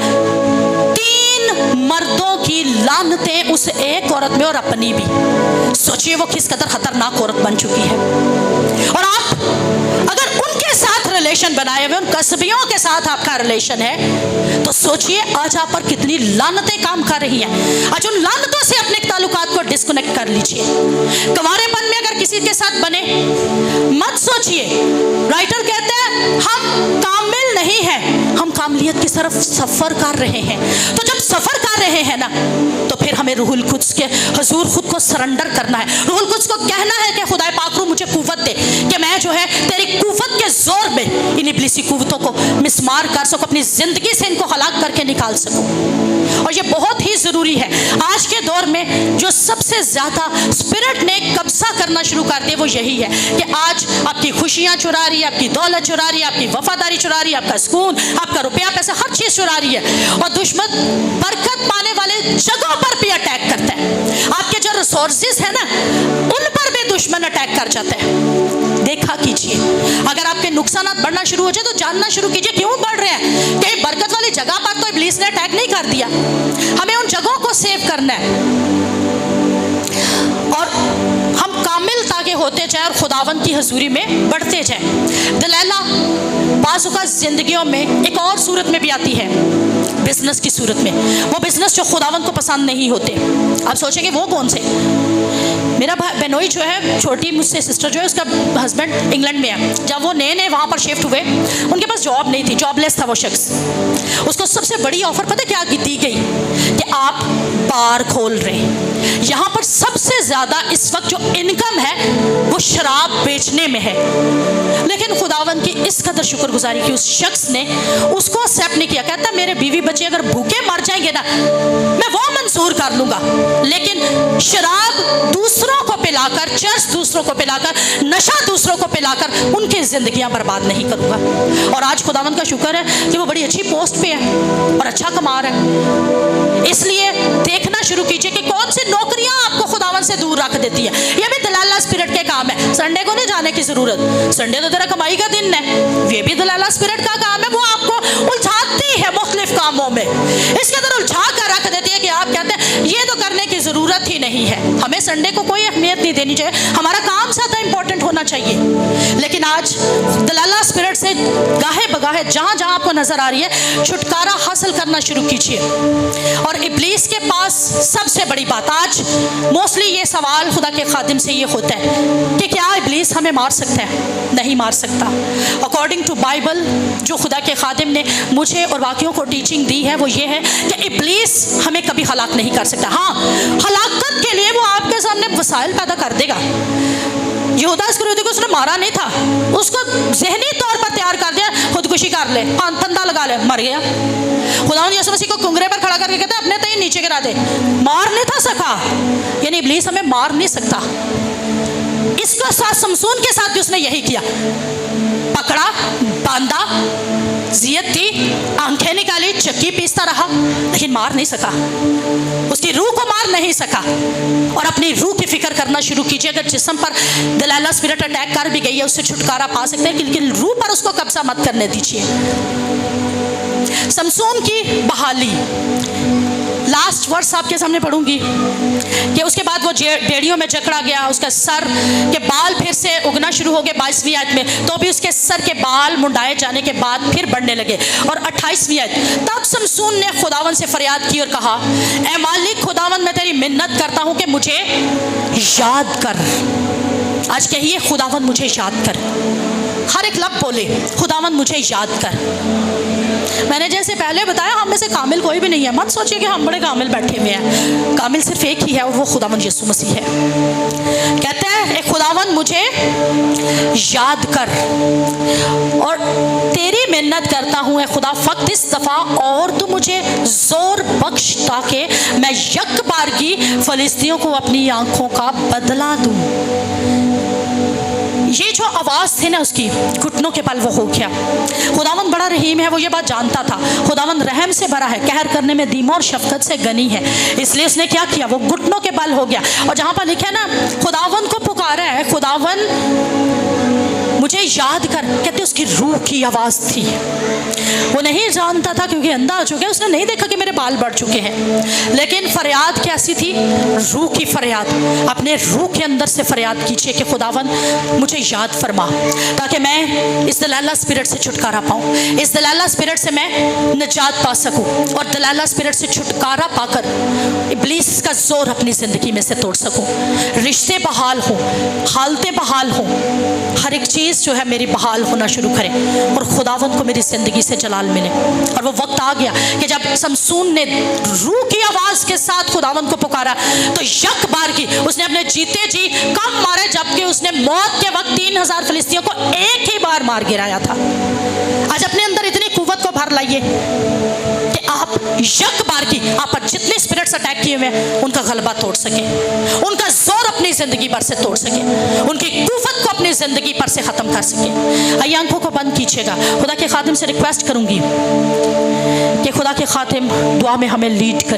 3 मर्दों की लानतें उस एक औरत में और अपनी भी। सोचिए वो किस कदर खतरनाक औरत बन चुकी है। और आप अगर उनके साथ रिलेशन बनाए हुए, उन कसबियों के साथ आपका रिलेशन है, तो सोचिए आज आप पर कितनी लानतें काम कर रही हैं। आज उन लानतों से अपने ताल्लुकात को डिस्कनेक्ट कर लीजिए। कुंवारेपन में अगर किसी के साथ बने, मत सोचिए, राइटर कहते हैं हम कामिल नहीं हैं, हम कामलियत की तरफ सफर कर रहे हैं। तो जब सफर कर रहे हैं ना, तो फिर हमें रूहुल कुद्स के हुजूर खुद को सरेंडर करना है। रूहुल कुद्स को कहना है कि खुदा पाक रू मुझे कुव्वत दे कि मैं जो है तेरी कुव्वत के जोर में इन इब्लीसी कुव्वतों को मिसमार कर सकूं, अपनी जिंदगी से इनको हलाक करके निकाल सकूं। और ये बहुत ही जरूरी है। आज के दौर में जो सबसे ज्यादा स्पिरिट ने कब्जा करना शुरू कर दिया वो यही है कि आज आपकी खुशियां चुरा रही है, आपकी दौलत चुरा रही है, आपकी वफादारी चुरा रही है, आपका सुकून, आपका रुपया पैसा, हर चीज चुरा रही है। और दुश्मन बरकत पाने वाले जगहों पर भी अटैक करता है। आपके जो रिसोर्सेज है ना, उन पर भी दुश्मन अटैक कर जाता है। देखा कीजिए, अगर आपके नुकसान बढ़ना शुरू हो जाए तो जानना शुरू कीजिए क्यों बढ़ रहे हैं। कहीं बरकत वाली जगह पर तो इब्लीस ने अटैक नहीं कर दिया, हमें उन जगहों को सेव करना है और हम कामिल ताकि होते जाए और खुदावन की हजूरी में बढ़ते जाए। दलाला बाज़ औक़ात जिंदगियों में एक और सूरत में भी आती है, बिजनेस की सूरत में। वो बिजनेस जो खुदावन को पसंद नहीं होते। आप सोचेंगे वो कौन से? मेरा बेनोई जो है, छोटी मुझसे सिस्टर जो है, उसका हस्बैंड इंग्लैंड में है। जब वो नए नए वहाँ पर शिफ्ट हुए, उनके पास जॉब नहीं थी, जॉबलेस था वो शख्स। उसको सबसे बड़ी ऑफर पता क्या दी गई कि आप बार खोल रहे हैं। यहाँ पर सबसे ज़्यादा इस वक्त जो इनकम है वो शराब बेचने में है। लेकिन खुदावन की इस कदर शुक्रगुजारी की उस शख्स ने उसको एक्सेप्ट नहीं किया। कहता मेरे बीवी बच्चे अगर भूखे मर जाएंगे ना, मैं वो मंजूर कर लूंगा, लेकिन शराब दूसरों को पिलाकर, चर्च दूसरों को पिलाकर, नशा दूसरों को पिलाकर उनकी जिंदगियां बर्बाद नहीं करूंगा। और आज खुदावन का शुक्र है कि वो बड़ी अच्छी पोस्ट पे है और अच्छा कमा रहा है। इसलिए देखना शुरू कीजिए कि कौन सी नौकरियां आपको खुदावन से दूर रख देती है। ये भी दलाला स्पिरिट के काम है। संडे को नहीं जाने की जरूरत, संडे तो तेरा कमाई का दिन है। ये भी दलाला स्पिरिट का काम है। वो आपको उलझाती है मुख्तलिफ कामों में, इसके अंदर उलझा कर रख देती है कि आप कहते हैं ये तो करने की जरूरत ही नहीं है। हमें संडे को कोई अहमियत नहीं देनी चाहिए, हमारा काम ज्यादा इंपॉर्टेंट होना चाहिए। लेकिन आज दलाला स्पिरिट से गाहे बगाहे जहां जहां आपको नजर आ रही है, छुटकारा हासिल करना शुरू कीजिए। और इब्लीस के पास सबसे बड़ी बात, आज मोस्टली ये सवाल खुदा के खादिम से ये होता है कि क्या इब्लीस हमें मार सकता है? नहीं मार सकता। अकॉर्डिंग टू बाइबल जो खुदा के खादिम ने मुझे और बाकियों को टीचिंग दी है वो ये है कि इब्लीस हमें कभी हलाक नहीं कर सकता। हाँ, हलाकत के लिए वो आपके सामने वसाइल पैदा कर देगा। यहूदा इस्करियोती को उसने मारा नहीं था, उसको ज़हनी तौर पर तैयार कर दिया, खुदकुशी कर ले, फंदा लगा ले, मर गया। खुदावंद यीशु मसीह को कुंगरे पर खड़ा करके कहता अपने तय नीचे गिरा दे, मार नहीं था सका। यानी इब्लीस हमें मार नहीं सकता। इसके साथ शमसून के साथ भी उसने यही किया, पकड़ा, बांधा, जियत दी, आंखें निकाली, चक्की पीसता रहा, लेकिन मार नहीं सका। उसकी रूह को मार नहीं सका। और अपनी रूह की फिक्र करना शुरू कीजिए। अगर जिस्म पर दलाला स्पिरिट अटैक कर भी गई है, उससे छुटकारा पा सकते हैं, लेकिन रूह पर उसको कब्जा मत करने दीजिए। शमसून की बहाली, लास्ट वर्स आपके सामने पढ़ूंगी कि उसके बाद वो बेड़ियों में जकड़ा गया, उसका सर के बाल फिर से उगना शुरू हो गए 22वीं आयत में, तो भी उसके सर के बाल मुंडाए जाने के बाद फिर बढ़ने लगे। और 28वीं आयत, तब शमसून ने खुदावन से फरियाद की और कहा, ऐ मालिक खुदावन, मैं तेरी मिन्नत करता हूं कि मुझे याद कर। आज कहिए खुदावन मुझे याद कर। हर एक लब बोले खुदावन मुझे याद कर। मैंने जैसे पहले बताया, हम में से कामिल कोई भी नहीं है। मत सोचिए कि हम बड़े कामिल बैठे हुए हैं। कामिल सिर्फ एक ही है और वो खुदावन यीशु मसीह है। कहते हैं खुदावन मुझे याद कर और तेरी मिन्नत करता हूँ ए खुदा, फक्त इस दफ़ा और तू मुझे जोर बख्श ताकि मैं यक बार की फलिस्तियों को अपनी आंखों का बदला दूँ। ये जो आवाज़ थी ना उसकी, घुटनों के बल वो हो गया। खुदावंद बड़ा रहीम है, वो ये बात जानता था। खुदावंद रहम से भरा है, कहर करने में धीमा और शफकत से गनी है, इसलिए उसने क्या किया, वो घुटनों के बल हो गया। और जहाँ पर लिखा है ना, खुदावंद को पुकारा है, खुदावंद मुझे याद कर, कहते उसकी रूह की आवाज़ थी। वो नहीं जानता था क्योंकि अंधा हो चुका है, उसने नहीं देखा कि मेरे बाल बढ़ चुके हैं, लेकिन फरियाद कैसी थी, रूह की फरियाद। अपने रूह के अंदर से फरियाद कीजिए कि खुदावन मुझे याद फरमा, ताकि मैं इस दलाला स्पिरिट से छुटकारा पाऊँ, इस दलाला स्पिरिट से मैं निजात पा सकूँ और दलाला स्पिरिट से छुटकारा पाकर इब्लीस का जोर अपनी ज़िंदगी में से तोड़ सकूँ। रिश्ते बहाल हों, हालतें बहाल हों, हर एक चीज़ जो है मेरी बहाल होना शुरू करे और खुदावंद को मेरी ज़िंदगी से जलाल मिले। और वो वक्त आ गया कि जब शमसून ने रूह की आवाज़ के साथ खुदावंद को पुकारा, तो यक बार की उसने अपने जीते जी कम मारे, जबकि उसने मौत के वक्त 3000 फिलिस्तियों को एक ही बार मार गिराया था। आज अपने अंदर इतनी कुव्वत को भर लाइए कि आप यक बार की आप पर जितने स्पिरिट्स अटैक किए हुए हैं उनका गलबा तोड़ सके, उनका जोर अपनी ज़िंदगी पर से तोड़ सके, उनकी कुव्वत को अपनी ज़िंदगी पर से ख़त्म कर सके। आइए आंखों को बंद कीजिएगा। खुदा के खादिम से रिक्वेस्ट करूंगी कि खुदा के खादिम दुआ में हमें लीड कर।